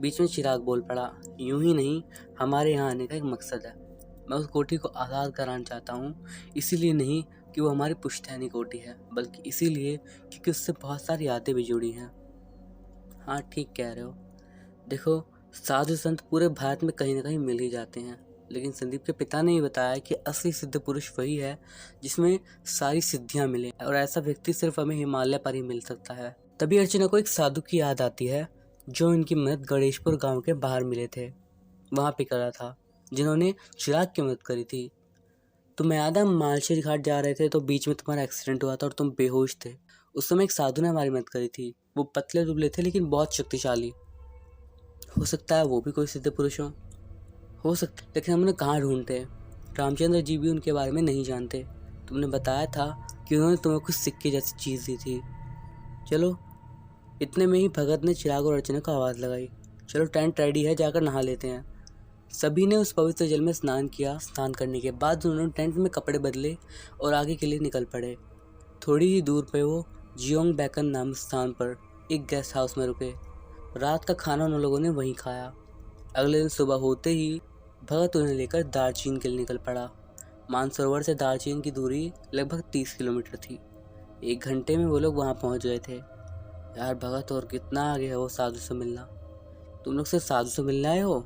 बीच में चिराग बोल पड़ा, यूं ही नहीं, हमारे यहाँ आने का एक मकसद है। मैं उस कोठी को आज़ाद कराना चाहता हूँ, इसीलिए नहीं कि वो हमारी पुश्तैनी कोठी है, बल्कि इसीलिए क्योंकि उससे बहुत सारी यादें भी जुड़ी हैं। हाँ ठीक कह रहे हो। देखो, साधु संत पूरे भारत में कहीं ना कहीं मिल ही जाते हैं, लेकिन संदीप के पिता ने ही बताया कि असली सिद्ध पुरुष वही है जिसमें सारी सिद्धियाँ मिले, और ऐसा व्यक्ति सिर्फ हमें हिमालय पर ही मिल सकता है। तभी अर्चना को एक साधु की याद आती है जो इनकी मदद गणेशपुर गांव के बाहर मिले थे, वहाँ पे करा था, जिन्होंने चिराग की मदद करी थी। तुम याद है, मालशेर घाट जा रहे थे तो बीच में तुम्हारा एक्सीडेंट हुआ था और तुम बेहोश थे। उस समय एक साधु ने हमारी मदद करी थी। वो पतले दुबले थे लेकिन बहुत शक्तिशाली। हो सकता है वो भी कोई सिद्ध पुरुष हो सकता, लेकिन हम उन्हें कहाँ ढूंढते? रामचंद्र जी भी उनके बारे में नहीं जानते। तुमने बताया था कि उन्होंने तुम्हें कुछ सिक्के जैसी चीज़ दी थी। चलो, इतने में ही भगत ने चिराग और अर्चना को आवाज़ लगाई, चलो टेंट रेडी है, जाकर नहा लेते हैं। सभी ने उस पवित्र जल में स्नान किया। स्नान करने के बाद उन्होंने टेंट में कपड़े बदले और आगे के लिए निकल पड़े। थोड़ी ही दूर पे वो जियोंग बैकन नाम स्थान पर एक गेस्ट हाउस में रुके। रात का खाना उन लोगों ने वहीं खाया। अगले दिन सुबह होते ही भगत उन्हें लेकर दार्जिलिंग के लिए निकल पड़ा। मानसरोवर से दार्जिलिंग की दूरी लगभग 30 किलोमीटर थी। 1 घंटे में वो लोग वहाँ पहुँच गए थे। यार भगत, और कितना आगे है वो साधु से मिलना? तुम लोग सिर्फ साधु से मिलने आए हो?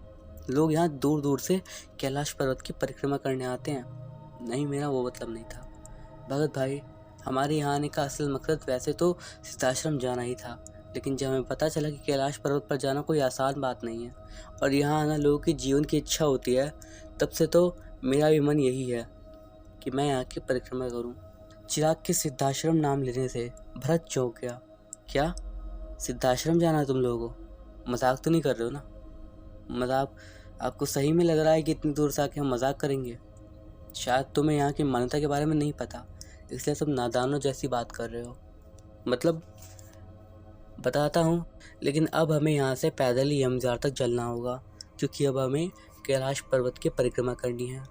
लोग यहाँ दूर दूर से कैलाश पर्वत की परिक्रमा करने आते हैं। नहीं, मेरा वो मतलब नहीं था भगत भाई। हमारे यहाँ आने का असल मकसद वैसे तो सिद्धाश्रम जाना ही था, लेकिन जब हमें पता चला कि कैलाश पर्वत पर जाना कोई आसान बात नहीं है और यहाँ आना लोगों की जीवन की इच्छा होती है, तब से तो मेरा भी मन यही है कि मैं यहाँ की परिक्रमा करूँ। चिराग के सिद्धाश्रम नाम लेने से भरत चौंक गया। क्या सिद्धाश्रम जाना है तुम लोगों को? मजाक तो नहीं कर रहे हो ना? मजाक? आपको सही में लग रहा है कि इतनी दूर से आके हम मजाक करेंगे? शायद तुम्हें यहाँ की मान्यता के बारे में नहीं पता, इसलिए सब नादानों जैसी बात कर रहे हो। मतलब बताता हूँ, लेकिन अब हमें यहाँ से पैदल ही यमजार तक चलना होगा, क्योंकि अब हमें कैलाश पर्वत की परिक्रमा करनी है।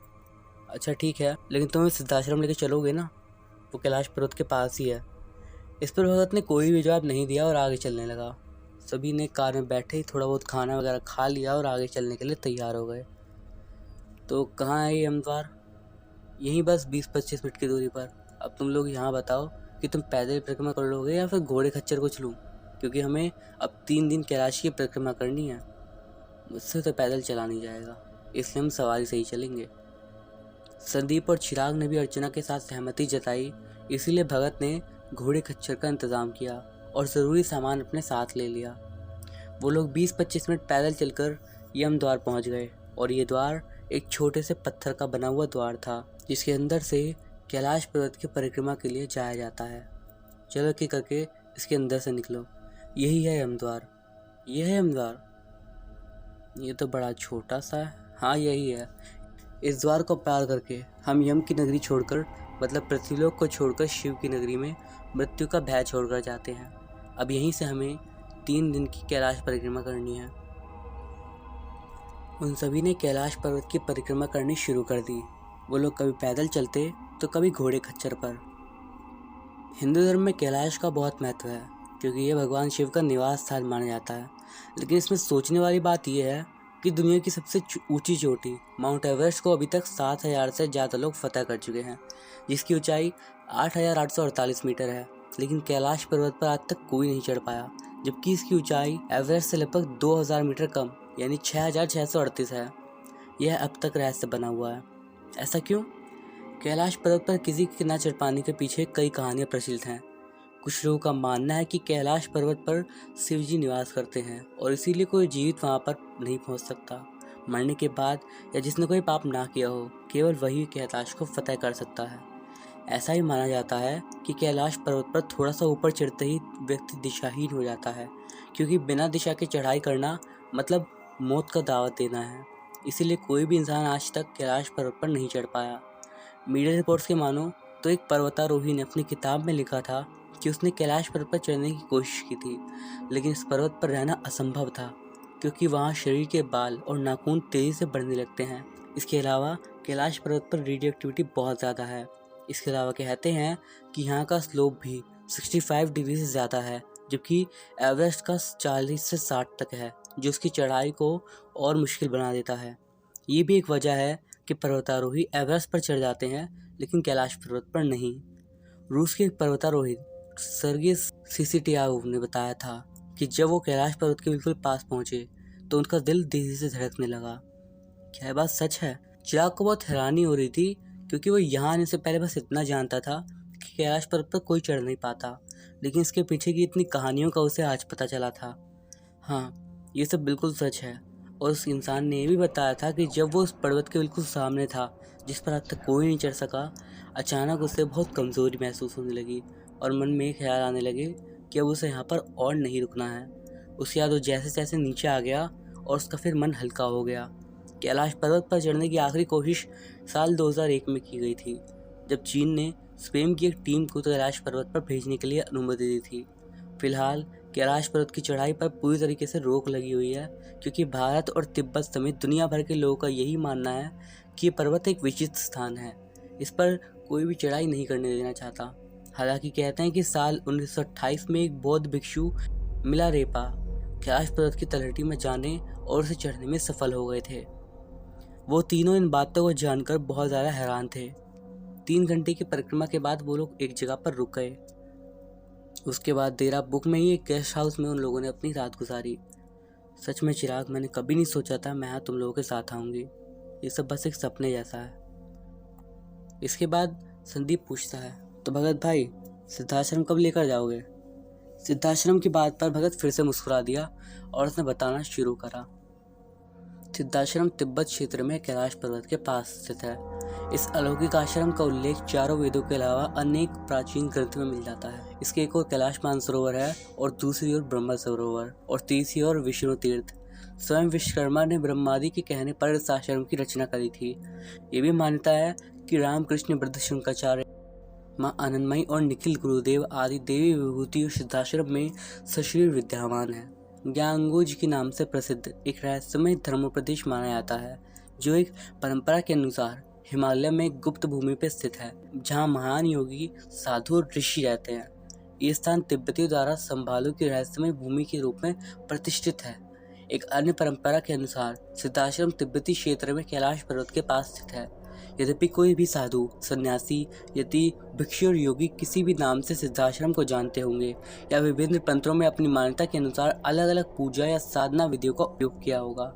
अच्छा ठीक है, लेकिन तुम्हें सिद्धाश्रम लेके चलोगे ना? वो कैलाश पर्वत के पास ही है। इस पर भगत ने कोई भी जवाब नहीं दिया और आगे चलने लगा। सभी ने कार में बैठे ही थोड़ा बहुत खाना वगैरह खा लिया और आगे चलने के लिए तैयार हो गए। तो कहाँ है ये यमद्वार? यहीं बस 20-25 मिनट की दूरी पर। अब तुम लोग यहाँ बताओ कि तुम पैदल परिक्रमा कर लोगे या फिर घोड़े खच्चर को चलूँ, क्योंकि हमें अब 3 दिन कैलाश की परिक्रमा करनी है। मुझसे तो पैदल चला नहीं जाएगा, इसलिए हम सवारी से ही चलेंगे। संदीप और चिराग ने भी अर्चना के साथ सहमति जताई, इसीलिए भगत ने घोड़े खच्चर का इंतज़ाम किया और ज़रूरी सामान अपने साथ ले लिया। वो लोग 20-25 मिनट पैदल चलकर यम द्वार पहुँच गए, और ये द्वार एक छोटे से पत्थर का बना हुआ द्वार था, जिसके अंदर से कैलाश पर्वत की परिक्रमा के लिए जाया जाता है। चलो कि करके इसके अंदर से निकलो, यही है यम द्वार। यह है यम द्वार? ये तो बड़ा छोटा सा है। हाँ यही है। इस द्वार को पार करके हम यम की नगरी छोड़कर, मतलब पृथ्वीलोक को छोड़कर शिव की नगरी में मृत्यु का भय छोड़कर जाते हैं। अब यहीं से हमें 3 दिन की कैलाश परिक्रमा करनी है। उन सभी ने कैलाश पर्वत की परिक्रमा करनी शुरू कर दी। वो लोग कभी पैदल चलते तो कभी घोड़े खच्चर पर। हिंदू धर्म में कैलाश का बहुत महत्व है, क्योंकि यह भगवान शिव का निवास स्थान माना जाता है। लेकिन इसमें सोचने वाली बात यह है कि दुनिया की सबसे ऊंची चोटी माउंट एवरेस्ट को अभी तक 7,000 से ज़्यादा लोग फतह कर चुके हैं, जिसकी ऊंचाई 8,848 मीटर है। लेकिन कैलाश पर्वत पर आज तक कोई नहीं चढ़ पाया, जबकि इसकी ऊंचाई एवरेस्ट से लगभग 2000 मीटर कम यानी 6638 है। यह अब तक रहस्य बना हुआ है। ऐसा क्यों? कैलाश पर्वत पर किसी के न चढ़ पाने के पीछे कई कहानियां प्रचलित हैं। कुछ लोगों का मानना है कि कैलाश पर्वत पर शिव जी निवास करते हैं और इसीलिए कोई जीवित वहां पर नहीं पहुंच सकता। मरने के बाद या जिसने कोई पाप ना किया हो, केवल वही कैलाश को फतेह कर सकता है। ऐसा ही माना जाता है कि कैलाश पर्वत पर थोड़ा सा ऊपर चढ़ते ही व्यक्ति दिशाहीन हो जाता है, क्योंकि बिना दिशा के चढ़ाई करना मतलब मौत का दावत देना है। इसीलिए कोई भी इंसान आज तक कैलाश पर्वत पर नहीं चढ़ पाया। मीडिया रिपोर्ट्स के मानो तो एक पर्वतारोही ने अपनी किताब में लिखा था कि उसने कैलाश पर्वत पर चढ़ने की कोशिश की थी, लेकिन इस पर्वत पर रहना असंभव था, क्योंकि वहाँ शरीर के बाल और नाखून तेजी से बढ़ने लगते हैं। इसके अलावा कैलाश पर्वत पर रेडियो एक्टिविटी बहुत ज़्यादा है। इसके अलावा कहते हैं कि यहाँ का स्लोप भी 65 डिग्री से ज़्यादा है, जबकि एवरेस्ट का 40 से 60 तक है, जो उसकी चढ़ाई को और मुश्किल बना देता है। ये भी एक वजह है कि पर्वतारोही एवरेस्ट पर चढ़ जाते हैं लेकिन कैलाश पर्वत पर नहीं। रूस के एक पर्वतारोही सर्गेई सीसीटियाव ने बताया था कि जब वो कैलाश पर्वत के बिल्कुल पास पहुंचे तो उनका दिल तेजी से धड़कने लगा। क्या यह बात सच है? चिराग को बहुत हैरानी हो रही थी, क्योंकि वो यहाँ आने से पहले बस इतना जानता था कि कैलाश पर्वत पर कोई चढ़ नहीं पाता, लेकिन इसके पीछे की इतनी कहानियों का उसे आज पता चला था। हाँ, ये सब बिल्कुल सच है। और उस इंसान ने ये भी बताया था कि जब वो उस पर्वत के बिल्कुल सामने था, जिस पर आज तक कोई नहीं चढ़ सका, अचानक उसे बहुत कमज़ोरी महसूस होने लगी और मन में एक ख्याल आने लगे कि अब उसे यहाँ पर और नहीं रुकना है। उसके बाद वो जैसे जैसे नीचे आ गया और उसका फिर मन हल्का हो गया। कैलाश पर्वत पर चढ़ने की आखिरी कोशिश साल 2001 में की गई थी, जब चीन ने स्वयं की एक टीम को कैलाश पर्वत पर भेजने के लिए अनुमति दी थी। फिलहाल कैलाश पर्वत की चढ़ाई पर पूरी तरीके से रोक लगी हुई है, क्योंकि भारत और तिब्बत समेत दुनिया भर के लोगों का यही मानना है कि ये पर्वत एक विचित्र स्थान है। इस पर कोई भी चढ़ाई नहीं करने देना चाहता। हालांकि कहते हैं कि साल 1928 में एक बौद्ध भिक्षु मिलारेपा कैलाश पर्वत की तलहटी में जाने और उसे चढ़ने में सफल हो गए थे। वो तीनों इन बातों को जानकर बहुत ज़्यादा हैरान थे। 3 घंटे की परिक्रमा के बाद वो लोग एक जगह पर रुक गए। उसके बाद देरा बुक में ही एक गेस्ट हाउस में उन लोगों ने अपनी रात गुजारी। सच में चिराग, मैंने कभी नहीं सोचा था मैं यहाँ तुम लोगों के साथ आऊँगी। ये सब बस एक सपने जैसा है। इसके बाद संदीप पूछता है, तो भगत भाई सिद्धाश्रम कब लेकर जाओगे? सिद्धाश्रम की बात पर भगत फिर से मुस्कुरा दिया और उसने बताना शुरू करा। सिद्धाश्रम तिब्बत क्षेत्र में कैलाश पर्वत के पास स्थित है। इस अलौकिक आश्रम का उल्लेख चारों वेदों के अलावा अनेक प्राचीन ग्रंथों में मिल जाता है। इसके एक ओर कैलाश मानसरोवर है और दूसरी ओर ब्रह्म सरोवर और तीसरी ओर विष्णु तीर्थ। स्वयं विश्वकर्मा ने ब्रह्मादि के कहने पर इस आश्रम की रचना करी थी। ये भी मान्यता है कि रामकृष्ण वृद्धशंकराचार्य, माँ आनंदमयी और निखिल गुरुदेव आदि देवी विभूति और सिद्धाश्रम में सशरीर विद्यमान है। ज्ञानगुज के नाम से प्रसिद्ध एक रहस्यमय धर्मोपदेश माना जाता है, जो एक परंपरा के अनुसार हिमालय में गुप्त भूमि पर स्थित है, जहाँ महान योगी, साधु और ऋषि रहते हैं। ये स्थान तिब्बतियों द्वारा संभालू की रहस्यमय भूमि के रूप में प्रतिष्ठित है। एक अन्य परंपरा के अनुसार सिद्धाश्रम तिब्बती क्षेत्र में कैलाश पर्वत के पास स्थित है। यद्यपि कोई भी साधु, सन्यासी, यति, भिक्षु और योगी किसी भी नाम से सिद्धाश्रम को जानते होंगे या विभिन्न तंत्रों में अपनी मान्यता के अनुसार अलग अलग पूजा या साधना विधियों का उपयोग किया होगा।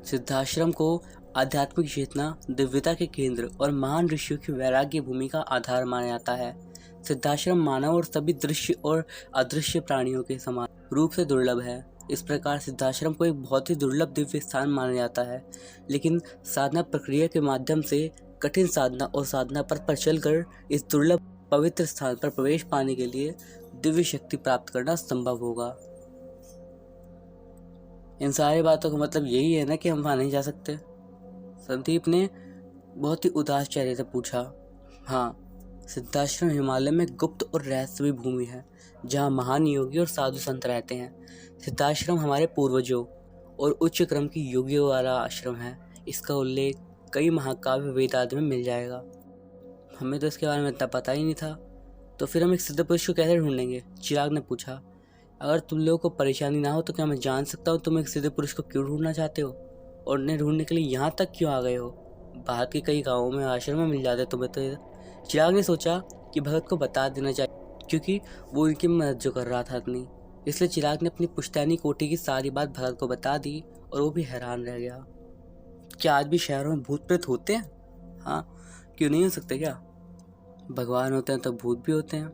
सिद्धाश्रम को आध्यात्मिक चेतना, दिव्यता के केंद्र और महान ऋषियों की वैराग्य भूमि का आधार माना जाता है। सिद्धाश्रम मानव और सभी दृश्य और अदृश्य प्राणियों के समान रूप से दुर्लभ है। इस प्रकार सिद्धाश्रम को एक बहुत ही दुर्लभ दिव्य स्थान माना जाता है, लेकिन साधना प्रक्रिया के माध्यम से कठिन साधना और साधना पथ पर चलकर इस दुर्लभ पवित्र स्थान पर प्रवेश पाने के लिए दिव्य शक्ति प्राप्त करना संभव होगा। इन सारी बातों का मतलब यही है ना कि हम वहाँ नहीं जा सकते? संदीप ने बहुत ही उदास चेहरे से पूछा। हाँ, सिद्धाश्रम हिमालय में गुप्त और रहस्यमय भूमि है, जहाँ महान योगी और साधु संत रहते हैं। सिद्धाश्रम हमारे पूर्वजों और उच्च क्रम की योगियों वाला आश्रम है। इसका उल्लेख कई महाकाव्य वेद आदि में मिल जाएगा। हमें तो इसके बारे में इतना पता ही नहीं था। तो फिर हम एक सिद्ध पुरुष को कैसे ढूंढेंगे? चिराग ने पूछा। अगर तुम लोगों को परेशानी ना हो तो क्या मैं जान सकता हूँ तुम एक सिद्ध पुरुष को क्यों ढूंढना चाहते हो और उन्हें ढूंढने के लिए यहाँ तक क्यों आ गए हो? बाहर के कई गाँवों में आश्रम में मिल जाते तुम्हें तो। चिराग ने सोचा कि भगत को बता देना चाहिए, क्योंकि वो उनकी मदद जो कर रहा था अपनी। इसलिए चिराग ने अपनी पुश्तैनी कोठी की सारी बात भगत को बता दी और वो भी हैरान रह गया। क्या आज भी शहरों में भूत प्रेत होते हैं? हाँ, क्यों नहीं हो सकते क्या? भगवान होते हैं तो भूत भी होते हैं।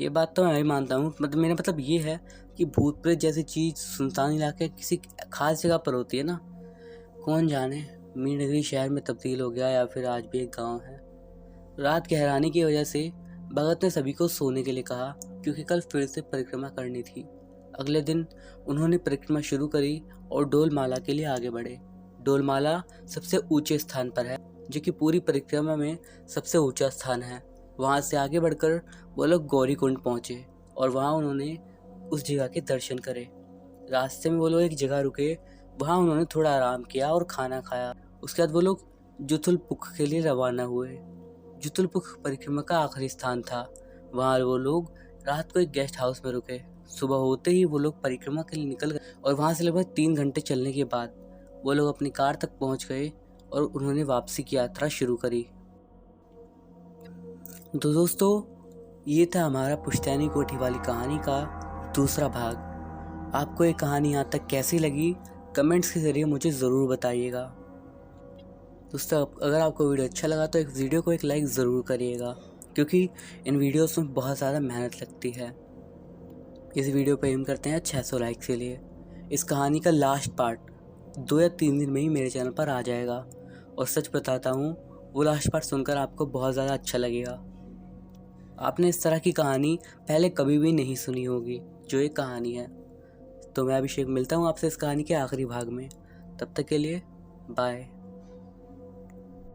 ये बात तो मैं भी मानता हूँ। मतलब मेरा मतलब ये है कि भूत प्रेत जैसी चीज़ सुनसान इलाके किसी खास जगह पर होती है ना। कौन जाने मीर नगरी शहर में तब्दील हो गया या फिर आज भी एक गांव है। रात की हैरानी की वजह से भगत ने सभी को सोने के लिए कहा, क्योंकि कल फिर से परिक्रमा करनी थी। अगले दिन उन्होंने परिक्रमा शुरू करी और डोलमाला के लिए आगे बढ़े। डोलमाला सबसे ऊंचे स्थान पर है, जो कि पूरी परिक्रमा में सबसे ऊंचा स्थान है। वहाँ से आगे बढ़कर वो लोग गौरी कुंड पहुँचे और वहाँ उन्होंने उस जगह के दर्शन करे। रास्ते में वो लोग एक जगह रुके, वहाँ उन्होंने थोड़ा आराम किया और खाना खाया। उसके बाद वो लोग जुतुलपुख के लिए रवाना हुए। जुतुलपुख परिक्रमा का आखिरी स्थान था। वहाँ वो लोग रात को एक गेस्ट हाउस में रुके। सुबह होते ही वो लोग परिक्रमा के लिए निकल गए और वहाँ से लगभग 3 घंटे चलने के बाद वो लोग अपनी कार तक पहुँच गए और उन्होंने वापसी की यात्रा शुरू करी। तो दोस्तों, ये था हमारा पुश्तैनी कोठी वाली कहानी का दूसरा भाग। आपको ये कहानी यहाँ तक कैसी लगी, कमेंट्स के ज़रिए मुझे ज़रूर बताइएगा। दोस्तों, अगर आपको वीडियो अच्छा लगा तो वीडियो को एक लाइक ज़रूर करिएगा, क्योंकि इन वीडियोस में बहुत ज़्यादा मेहनत लगती है। इस वीडियो पे एम करते हैं 600 लाइक्स के लिए। इस कहानी का लास्ट पार्ट 2 या 3 दिन में ही मेरे चैनल पर आ जाएगा और सच बताता हूँ, वो लास्ट पार्ट सुनकर आपको बहुत ज़्यादा अच्छा लगेगा। आपने इस तरह की कहानी पहले कभी भी नहीं सुनी होगी जो एक कहानी है। तो मैं अभिषेक मिलता हूँ आपसे इस कहानी के आखिरी भाग में। तब तक के लिए बाय।